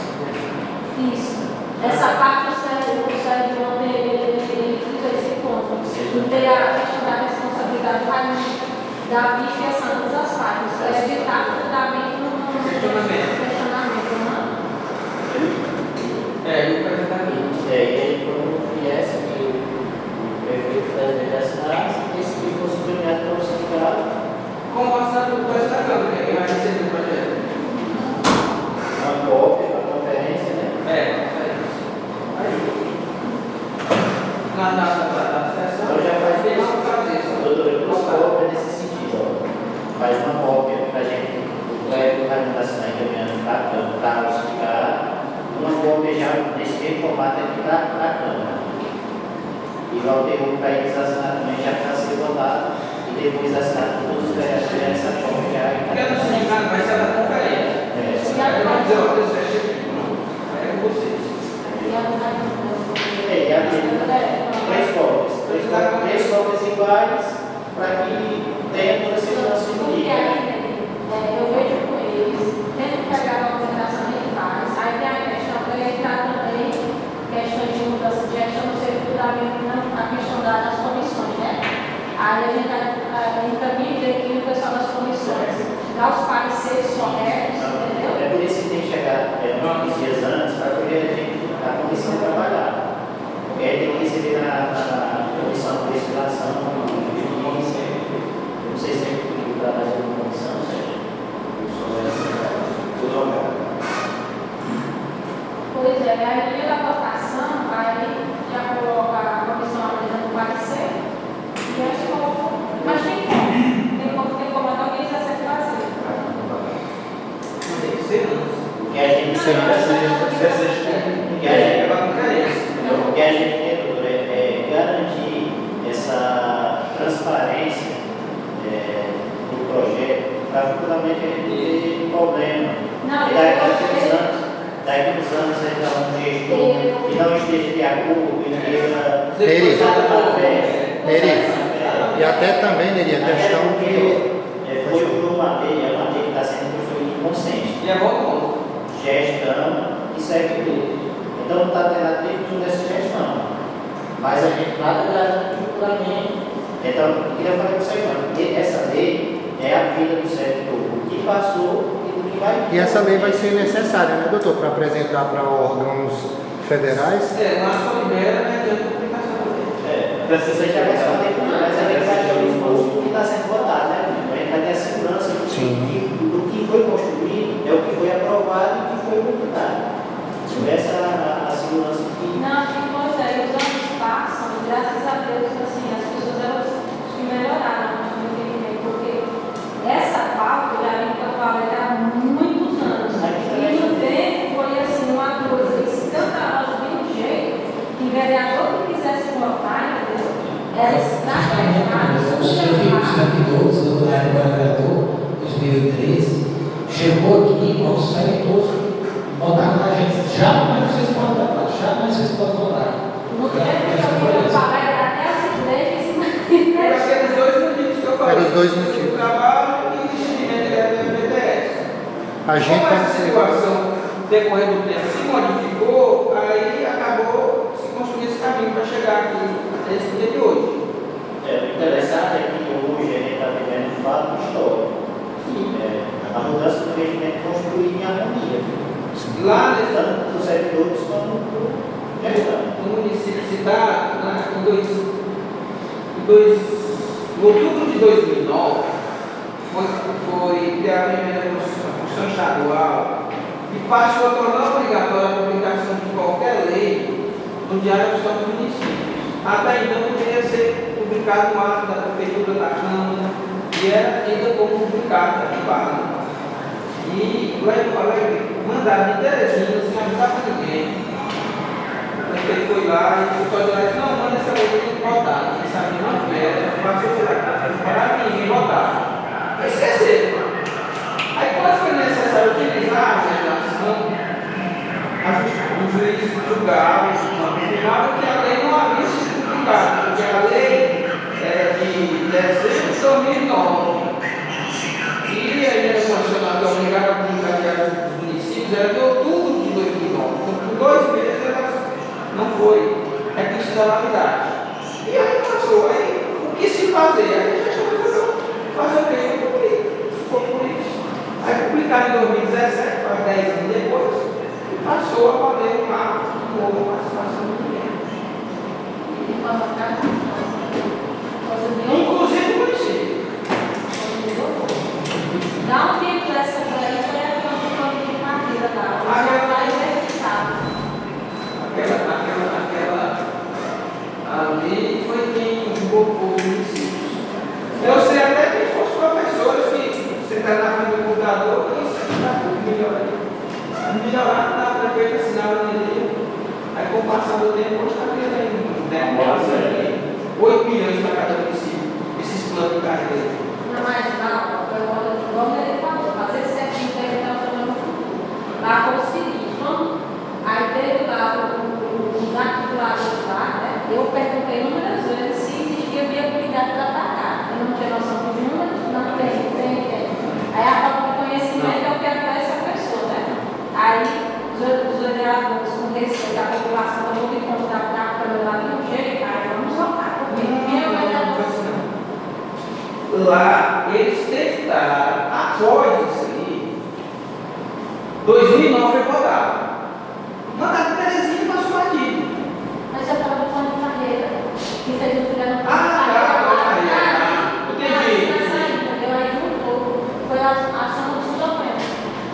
Isso. Essa parte o Sérgio ontem ele fez esse ponto. Não ter a questão da responsabilidade da vista e a santa das páginas. Para evitar futuramente um questionamento. Eu quero estar aqui. E aí ele, quando viesse que o prefeito das universidades, disse que fosse encaminhado para o sindicato. Como passando por essa câmara, quem vai receber o projeto? Uma cópia, uma conferência, né? Aí. Na data da sessão, Então já faz tem isso. que fazer isso. Doutor, uma cópia nesse sentido, ó. Faz uma cópia para a gente, o Cléber vai mandar assinar encaminhando para a Câmara. 4 aqui para a Câmara. E o alterou para eles assinar também, já está sendo votado, e depois assinar todos os vereadores essa forma já. Porque no sindicato vai ser da conferência. Eu não dizer uma coisa, é com vocês. Já tem três cópias iguais para que tenha toda a segurança Porque jurídica. aí, eu vejo com eles, tendo que pegar a documentação que ele faz, aí tem a questão que ele está também, questão de mudança de gestão, não sei futuramente a questão das comissões, né? Aí a gente encaminha direitinho o pessoal das comissões, dá os pareceres corretos, entendeu? É por isso que tem que chegar uns dias antes para poder a comissão trabalhar. Porque aí tem que receber na comissão de legislação, não sei se é para mais alguma comissão, tudo olhado. Pois é, aí no dia da votação, aí já coloca a comissão apresentando o parecer, e aí se coloca, mas tem como até alguém já ser fazer. Não tem que ser antes. Porque a gente o que a gente quer, doutor, é garantir essa transparência do projeto para futuramente ele ter problema. Não, E daqui a uns anos ele dá um gestor que não esteja de acordo, Neri, e até também, Neri, a questão de... Foi uma lei que está sendo construída em consenso. E é bom. Gestão e servidor. Então não está tendo atributo dessa gestão. Mas a gente nada garante futuramente. Então, eu queria falar com você, porque essa lei é a vida do servidor, o que passou e o que vai vir. E essa lei vai ser necessária, né, doutor, para apresentar para órgãos federais? Lá só libera, né, de publicação da lei. Precisa já vai ser mas a gente vai ter o esforço do que está sendo votado, né? A gente vai ter a segurança do que foi construído, é o que foi aprovado e o que foi votado. Essa é a segurança que. Não, que pois é, os anos passam, graças a Deus, assim, as pessoas elas se melhoraram no entendimento, porque essa pauta já vem para valer há muitos anos. E no tempo foi assim, uma coisa escandalosa de um jeito, que vereador que quisesse votar, entendeu? Era estratégico. O servidor, na época vereador, 2013, chegou aqui, os servidores botaram na gente, jamais vocês podem votar, jamais vocês podem votar. No tempo que eu ia falar, era até as igrejas, Era aqueles dois motivos que eu falei. Eram os dois motivos. O trabalho e o investimento da BTS. A gente Como essa vai ser... situação, decorrer do tempo, se modificou, aí acabou se construindo esse caminho para chegar aqui até esse dia de hoje. O interessante é que hoje a gente está vivendo um fato histórico. A mudança do regimento construída em harmonia. Lá nesse Tanto dos servidores quanto do gestante. no município cidade, em outubro de 2009, foi criada a emenda à Constituição Estadual e passou a tornar obrigatória a publicação de qualquer lei no Diário Oficial do município. Até então poderia ser publicado no ato da Prefeitura da Câmara e era ainda como publicado aqui para. E mandaram de Teresina, sem avisar para ninguém. O prefeito foi lá e ficou dizendo, não, manda essa lei tem que votar. Quem sabe não quer, passou para ninguém votar. Esqueceram. Aí quando foi necessário utilizar a legislação, o juiz julgava, afirmava que a lei não havia sido publicada, porque a lei era de dezembro de 2009. E a emenda constitucional que obrigava a publicar diários dos municípios era de outubro de 2009. Então, por 2 meses ela não foi reconhecida a validade. E aí passou. Aí, o que se fazer? Aí a gente resolveu fazer o quê? Ficou por isso. Aí publicaram em 2017, quase 10 anos depois, e passou a valer um ato de novo participação do cliente. Inclusive o município. Dá um tempo dessa daí, foi a campanha de partida lá. Aquela lá Ali foi quem invocou os municípios. Eu sei até que foram professores que você está na frente do computador e você está melhorar. Melhorar, a prefeita assinava no livro, aí com o do tempo, hoje está vendo aí, né? 8 milhões para cada município, esses planos de carreira. Não, mas não, como ele falou, fazer certinho para ele estar falando no futuro. Lá foi o seguinte, aí teve lá os articuladores lá, né? Eu perguntei inúmeras vezes se existia viabilidade para atacar. Eu não tinha noção de números, não tem. Aí a falta de conhecimento é o que atrás essa pessoa, né? Aí os vereadores, com receio da população, eu vou me contar pelo lado de um jeito, aí vamos votar. Quem é o vereador? Lá, eles tentaram, após isso aí, 2009 foi votado. Mandaram Terezinha para sua aqui. Mas eu falo do plano de carreira, que fez o filho do Aí juntou, foi a ação do Supremo.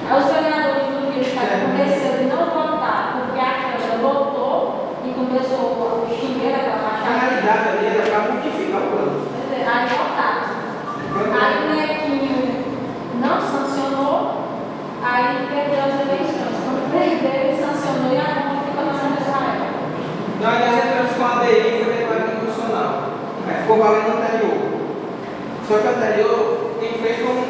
Aí os vereadores do Rio estavam com receio de não votar, porque a Câmara votou e começou a xingar aquela A baixada. realidade ali era para modificar o plano. Aí votaram. Aí o Nequinho não sancionou, aí perdeu as eleições. Quando perdeu, ele sancionou e agora fica na mão de Israel. Nós entramos com a ADI e foi declarado inconstitucional. Aí ficou valendo o anterior. Só que o anterior, quem fez foi um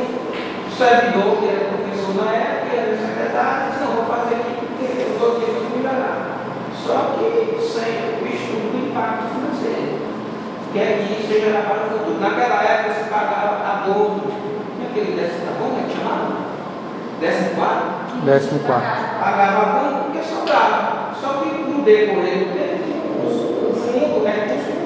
servidor que era professor na época, que era secretário, disse, não, vou fazer aqui porque eu estou aqui para melhorar. Só que sem o estudo do impacto financeiro. Que é que isso seja para o futuro. Naquela época se pagava a dobro. Tinha aquele 10º, como é que chamava? 14º? 14º. Pagava a dobro porque sobrava. Só que no decorrer do tempo, o fundo, o recurso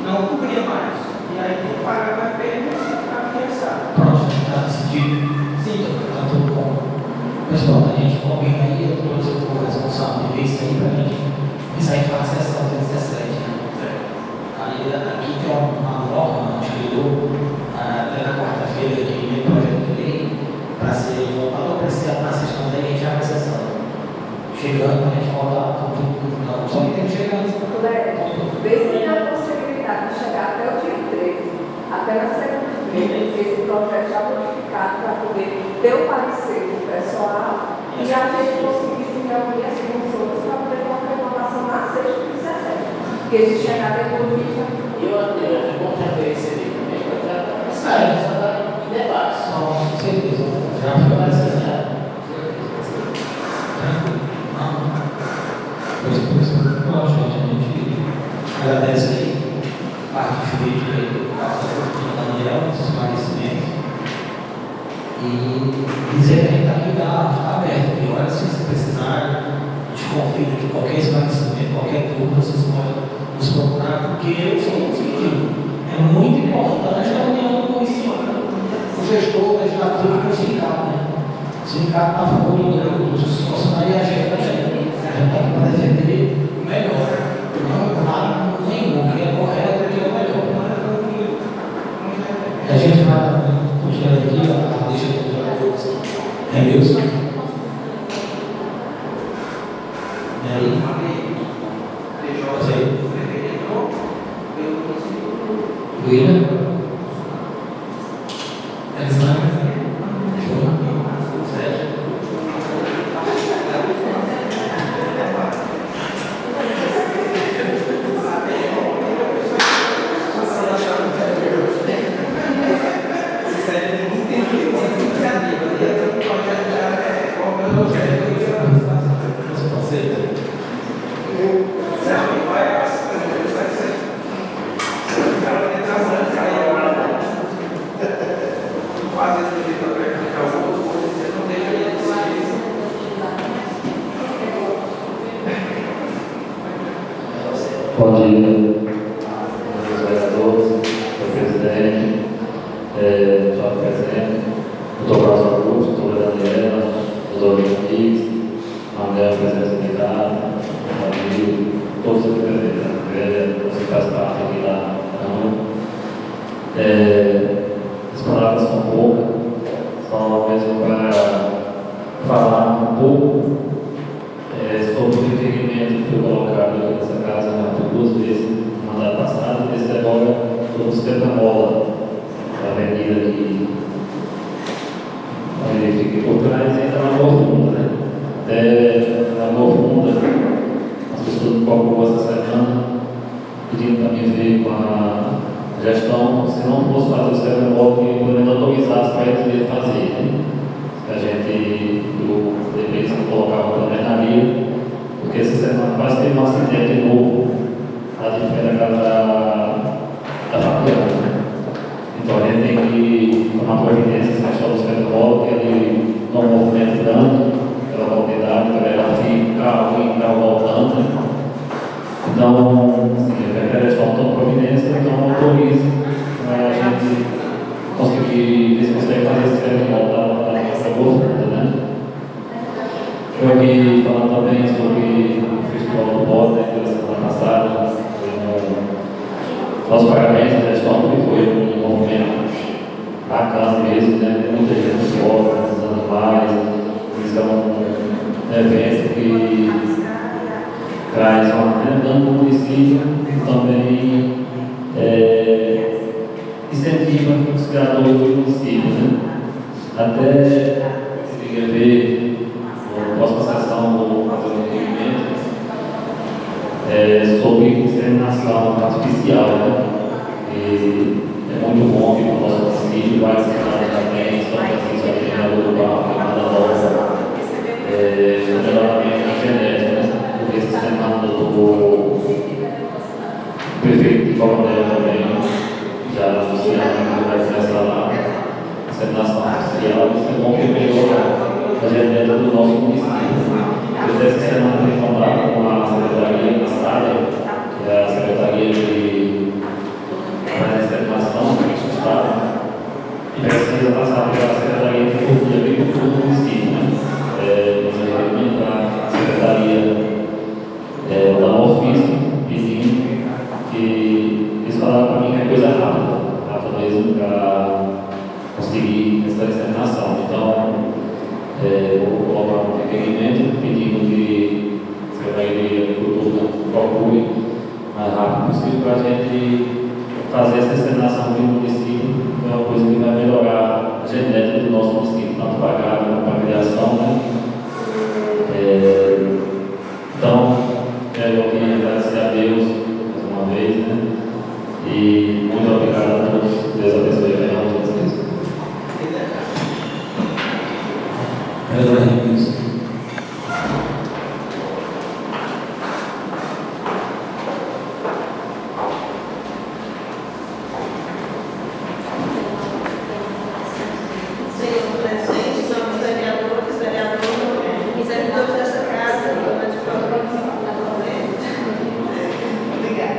não cobria mais. E aí tem que pagar mais bem e você ficava pensado. Pronto, está decidido. Sim, está tudo bom. Pessoal, a gente combina aí, eu estou responsável de ver isso aí para a gente. Isso aí para a sessão 17, né? Aí aqui tem uma norma anterior, até na quarta-feira, de projeto de lei, para ser votado para ser na sessão da gente abre a sessão. Chegando, a gente volta tudo. Não, só que tem que chegar nesse ponto. Vê se tem a possibilidade de chegar até o dia 13, até na segunda-feira, esse projeto já modificado para poder ter o parecer do pessoal e a gente conseguir se reunir as funções para poder colocar a votação na sexta e 17. Porque se chegar depois do dia, Eu acho bom já ter esse livro também, para já sair em debate. Não, com certeza. Já foi mais certo. Pois, a gente agradece aí a parte jurídica aí do Daniel, dos esclarecimentos. E dizer que a gente está aqui, está aberto. E olha, se vocês precisarem de conflito, de qualquer esclarecimento, qualquer dúvida, vocês podem nos procurar, porque eu sou um sentido. É muito importante a união do município, o gestor, o legislativo e o sindicato. Né? O sindicato está a favor dos funcionários e a gente também. A gente está aqui para defender o melhor. Não nada nenhum, o que é correto, o que é o melhor. E a gente vai continuar aqui, a deixa do vereador Remilson. E aí? William? Alexandre? João? Sérgio? Bom dia, vereadores, presidente, só presidente, doutor Carlos Augusto, doutora Daniela, doutor Luiz, André, presidente militar, todos os presidentes da igreja, você faz parte aqui da Câmara. As palavras são poucas, só mesmo para falar um pouco sobre o requerimento que foi colocado aqui nessa casa duas vezes no mandato passado, esse agora todo o sistema mola da avenida que fica por trás e entra na Boa Funda, né? Até na Boa Funda, as pessoas não podem propôs essa semana, pedindo para me ver com a gestão, se não fosse fazer o CBMOL, que pelo menos autorizasse para ele fazer, né? Que a gente deveria colocar uma alvenaria, porque essa semana quase teve um acidente de novo lá de frente da faculdade, né? Então a gente tem que tomar providência se achar o CBMOL, que ele não movimenta grande, pela quantidade, então ela fica carro e carro voltando, né? Então, assim, a gestão toma providência, então autoriza para a gente conseguir ver se consegue fazer esse CBMOL da governança, né? Eu aqui falando também sobre o Festival do Voto, né, que foi semana passada, nosso parabéns à gestão, porque foi um movimento bacana mesmo, né? Tem muita gente que gosta, dos animais, isso é um evento que traz uma renda no município e também incentiva os criadores do município, né? Até queria ver na próxima sessão do requerimento sobre inseminação artificial, né? E é muito bom que o nosso município vai se também, São Francisco, aqui na Rua do Barro, Camada Nova, melhoramento da genética, né? Porque essa semana o prefeito de Coronel também já anunciando que vai começar lá a inseminação artificial. Isso é bom que melhora a genética do nosso município. Eu essa semana tenho contato com a Secretaria da SAD, que é a Secretaria de Inseminação do Estado, e precisa passar pela Secretaria de Agricultura do município, né? A Secretaria da ofício pedindo que eles falaram para mim que é coisa rápida mesmo para conseguir essa inseminação. Então, vou colocar um requerimento pedindo que a Secretaria de Agricultura procure o mais rápido possível para a gente fazer essa inseminação no município, que é uma coisa que vai melhorar a genética do nosso município, tanto para a gado como para a criação, né? Então, quero aqui agradecer a Deus mais uma vez, né? E muito obrigado a todos. Deus abençoe a cada um de vocês. Senhor presidente, somos vereadores, e servidores desta casa, obrigada.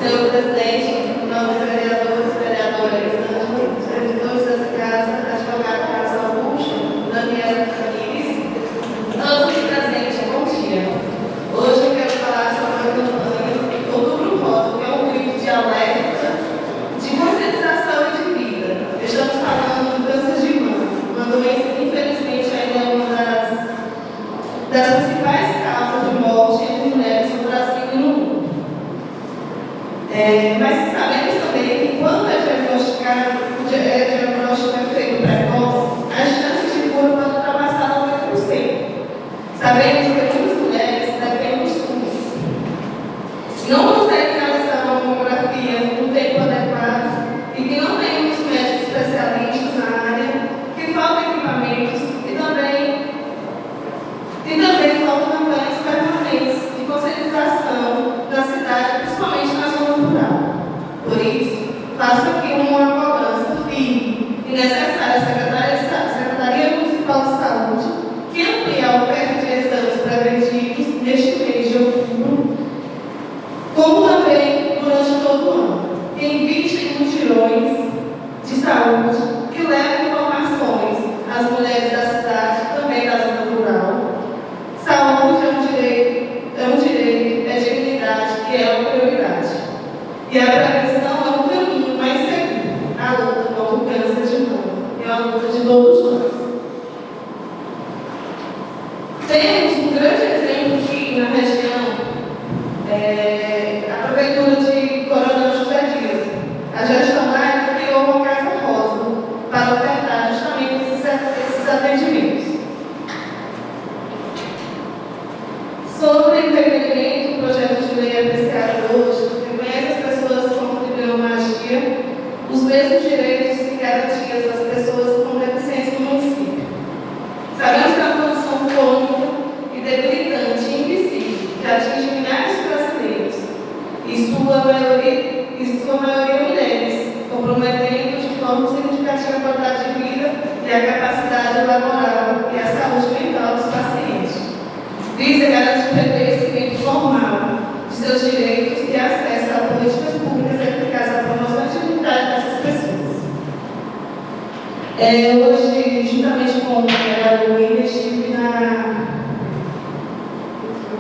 Senhor presidente, em nome dos vereadores e vereadoras, servidores desta casa, advogado Carlos Augusto, Daniela Feliz, todos aqui presentes, bom dia. Hoje eu quero falar sobre a campanha Outubro Rosa, que é um grito de alerta, de conscientização e de vida. Estamos falando de câncer de mama, uma doença que infelizmente ainda é uma das principais causas de morte entre mulheres no Brasil e no mundo. Mas sabemos também que quando é diagnosticado, o diagnóstico é feito precoce, as chances de cura podem ultrapassar 90%. Sabemos que muitas mulheres dependem do SUS, não conseguem realizar uma mamografia no tempo adequado e que não temos médicos especialistas na área, que faltam equipamentos e também faltam campanhas permanentes de conscientização da cidade, principalmente na zona rural. Por isso, faço aqui uma cobrança firme e necessária à Secretaria Municipal de Saúde, que amplie a oferta de exames preventivos neste mês de outubro, como também durante todo o ano, que investe em mutirões de saúde, que levam informações às mulheres da cidade, também da zona rural. Saúde é dignidade, que é uma prioridade. E a prevenção é um caminho mais seguro. A luta contra o câncer de mama é uma luta de todos nós. Temos um grande exemplo aqui na região, a Prefeitura de Coronel José Dias. A gestão lá criou uma casa rosa para ofertar justamente esses atendimentos. Sobre o requerimento do projeto de lei e sua maioria mulheres, comprometendo de forma significativa a qualidade de vida e a capacidade laboral e a saúde mental dos pacientes. Visa garantir o reconhecimento formal de seus direitos e acesso a políticas públicas eficazes à promoção e dignidade dessas pessoas. Hoje, juntamente com o vereador William, estive na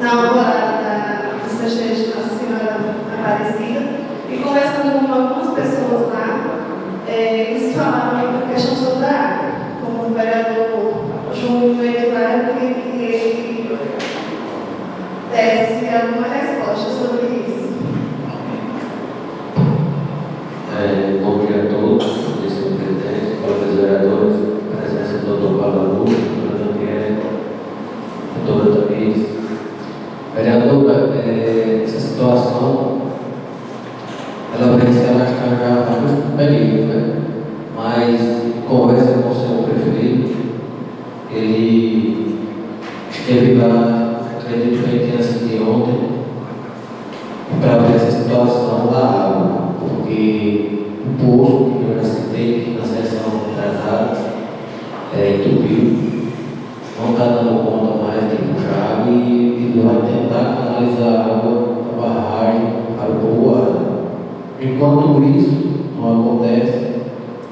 alvorada do Sexteto de Nossa Senhora Aparecida e conversando com algumas pessoas lá, eles falaram da questão sobre a água, como o vereador Júnior veio lá e ele desse alguma resposta sobre isso. Bom dia a todos, senhor presidente, colegas vereadores, a presença do doutor Paulo Augusto, doutora Daniela, doutora Tamires. Vereadora, essa situação, ela vem se arrastando já há muito período, né? Mas, em conversa com o senhor prefeito, ele esteve lá, acredito que ele tenha sido ontem, para ver essa situação da água, porque o poço que eu já citei na sessão atrasada entupiu, não está dando conta mais de puxar e vai tentar canalizar a água da barragem para o povoado. Enquanto isso não acontece,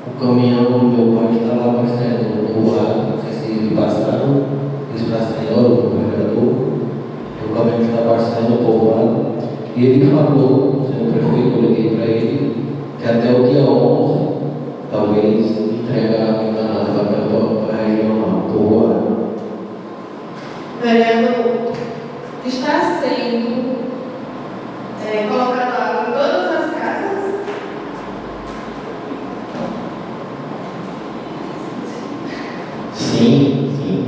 o caminhão do meu pai está lá abastecendo o povoado, não sei se eles passaram, eles para a senhora, o vereador, o caminhão está abastecendo o povoado, e ele falou, o senhor prefeito, eu liguei para ele, que até o dia 11, talvez entregar a enganada para a região povoada. Vereador, está sendo colocado água em todas as casas? Sim, sim.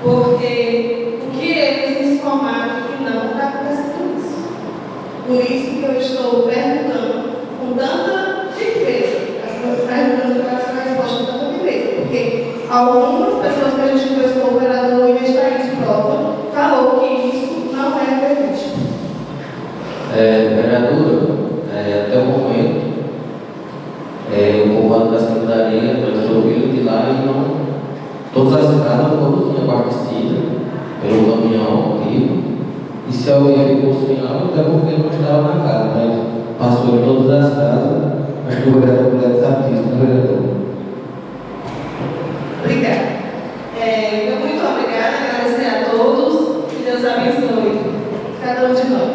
Porque o que eles nos informaram que não está acontecendo isso. Por isso que eu estou perguntando com tanta firmeza, perguntando para essa resposta com tanta firmeza, porque algumas pessoas que a gente conversou, o vereador Luiz está aí de prova, falou que isso não é previsto. Vereadora, até o momento, o povoado da secretaria nós ouviram de lá e não, todas as casas foram sim abastecidas pelo caminhão aqui, e se alguém ficou sem água, até porque não estava na casa, mas passou em todas as casas. Acho que o vereador Guilherme sabe disso, né, vereador? Obrigada. Muito obrigada, agradecer a todos, que Deus abençoe cada um de nós.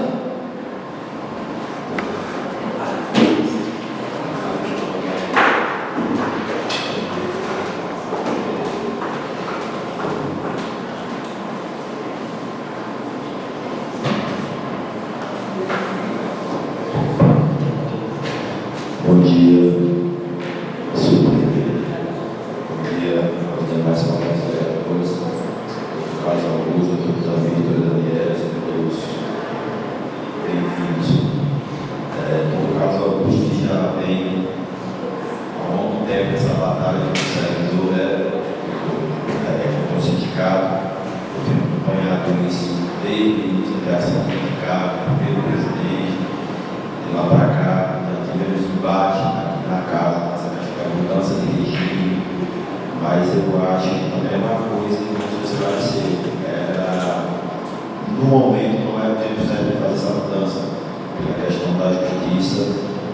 Bom dia, senhor prefeito. Bom dia aos demais colegas vereadores, doutor Carlos Augusto, doutor Vitor, Daniela, todos bem-vindos. Doutor Carlos Augusto já vem há longo tempo essa batalha do servidor, com o sindicato. Eu tenho acompanhado isso desde o início da criação do sindicato, pelo presidente, de lá para cá. Tivemos debate na casa, essa questão da mudança de regime, mas eu acho que também é uma coisa que não se esclareceu. No momento não era o tempo certo de fazer essa mudança, pela questão da justiça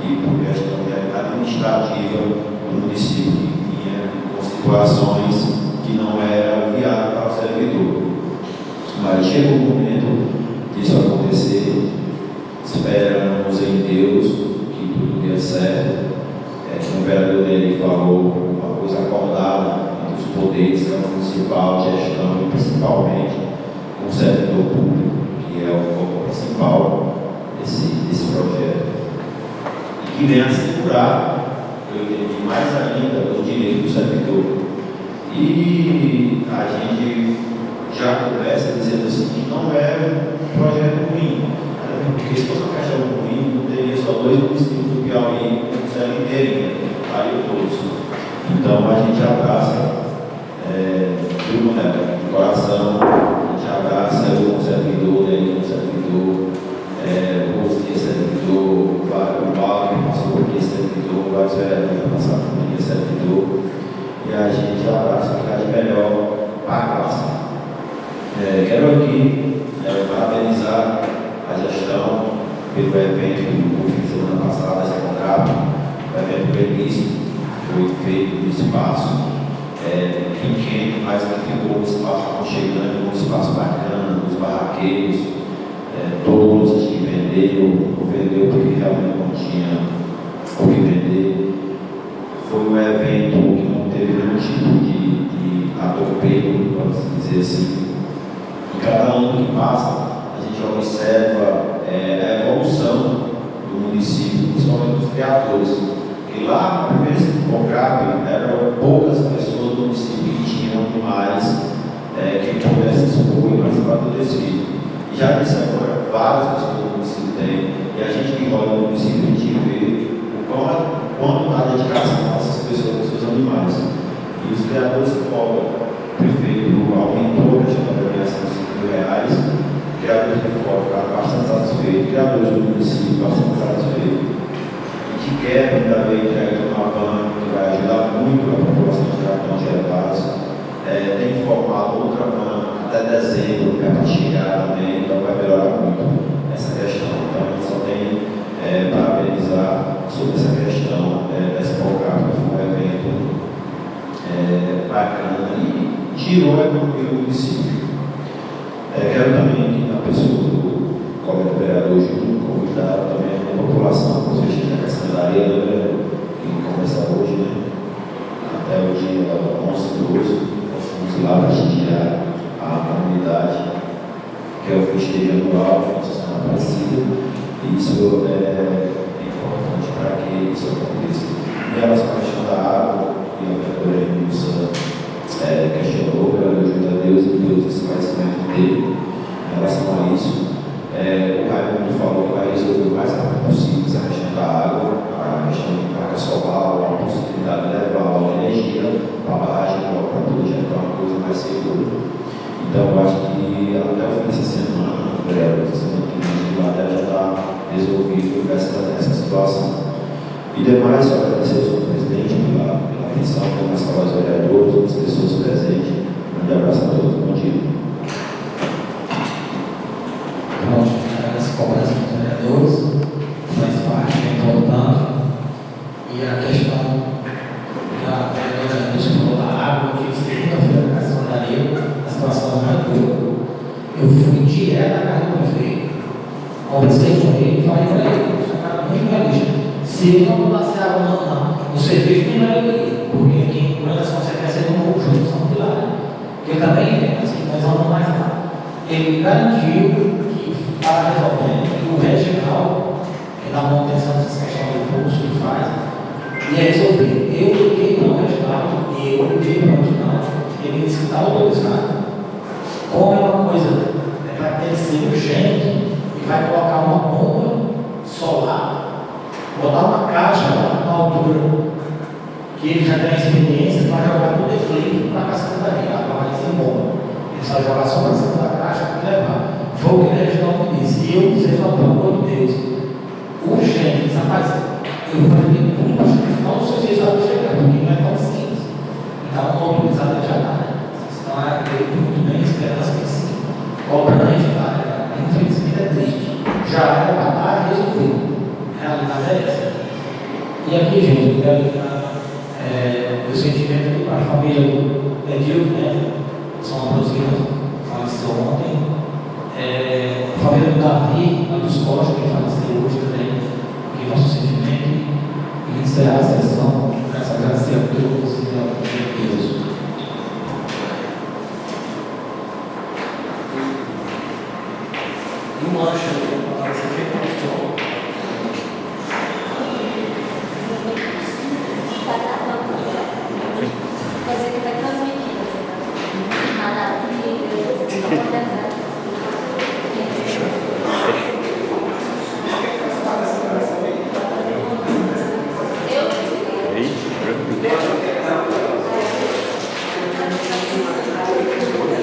e por questão administrativa do município, que vinha com situações que não era viável para o servidor. Mas chegou o momento disso acontecer, esperamos em Deus tudo deu certo. O vereador dele falou uma coisa acordada entre os poderes, Câmara Municipal, gestão e principalmente com o servidor público, que é o foco principal desse projeto. E que vem assegurar, eu entendi mais ainda, os direitos do servidor. E a gente já conversa dizendo assim que não é um projeto ruim, porque se fosse uma questão ruim, não teria só 2 municípios do Piauí com o céu inteirinho, aí todos. Então a gente abraça, tudo, né, de coração, a gente abraça o servidor, o servidor, pelo evento do fim de semana passado, essa contrata, o evento belíssimo, foi feito no espaço pequeno, mas que ficou um espaço aconchegante, um espaço bacana, os barraqueiros, todos que vendeu porque realmente não tinha o que vender. Foi um evento que não teve nenhum tipo de atropelo, vamos dizer assim. E cada ano que passa, a gente observa a evolução do município, principalmente dos criadores. E lá no primeiro COCAP, eram poucas pessoas do município que tinham animais que pudessem expor e participar do desfile. E já disse agora, várias pessoas do município têm, e a gente que roda no município, a gente vê quanto a dedicação dessas pessoas com seus animais. E os criadores cobram, o prefeito aumentou a questão da premiação de R$5.000, criadores de fora ficaram bastante satisfeitos, criadores do município bastante satisfeitos. Que quer também entrega uma van que vai ajudar muito a população de Capitão Gervásio. Tem formado outra van até dezembro, que é para chegar também, então vai melhorar muito essa questão. Então a gente só tem parabenizar sobre essa questão dessa COCAP, que foi um evento bacana e tirou a economia do município. Quero também que na pessoa do colega vereador Júlio convidar também a população para vocês da questão da arena, que começa hoje, até o dia 11/12, nós vamos lá prestigiar a comunidade, que é o festejo anual, Nossa Senhora Aparecida, e isso é importante para que isso aconteça. Em relação à questão da água, que a vereadora Emilson questionou, para ajuda a Deus e Deus esse conhecimento dele em relação a isso. O Raimundo falou que vai resolver o mais rápido possível essa questão da água, a questão de placa solar, a possibilidade de levar a energia para a barragem para poder gerar uma coisa mais segura. Então, eu acho que até o fim dessa semana, essa semana que vem, já está resolvido essa situação. E demais, só agradecer ao senhor presidente pela atenção, pela sala dos vereadores, todas as pessoas presentes. Um grande abraço a todos. Bom dia. As cobranças dos vereadores faz parte, é importante. E a questão da vereadora Lúcia falou da água, que segunda-feira na questão da areia, a situação não é boa. Eu fui direto à casa do prefeito, conversei com ele e falei para ele, essa cara muito realista. Se ele não botasse água, não, o serviço nem vai ir, porque aqui em Coelho as consequências não vão junto, são pilares. Porque também, assim, nós vamos mais lá. Ele garantiu para resolver que o regional, que dá manutenção dessas questões do curso que faz, e é resolver. Eu liguei para o regional, ele disse que está autorizado. Como é uma coisa para ter ser urgente, e vai colocar uma bomba solar, botar uma caixa lá na altura, que ele já tem experiência para jogar no declive para a secretaria, para mais em bomba. Ele só jogar só para cima da caixa e levar. Foi o que o regional me disse. E eu disse, pelo amor de Deus, urgente, rapaz, eu falei, não sei se isso vai chegar, porque não é tão simples. Então, autorizado já está, né? Então, eu acredito muito bem, esperança que sim. Cobrando a entidade, infelizmente é triste. Já era para estar resolvido. A realidade é essa. E aqui, gente, eu quero meu sentimento aqui para a família do Edilson, né? São Ambrosino, faleceu ontem. A família do Davi, a dos Costa, que faleceu hoje também, aqui nosso sentimento, e encerrar a sessão, essa graça a todos e a Deus. E um lanche ali, para você ver como estou. Quer dizer que vai transmitir, maravilha,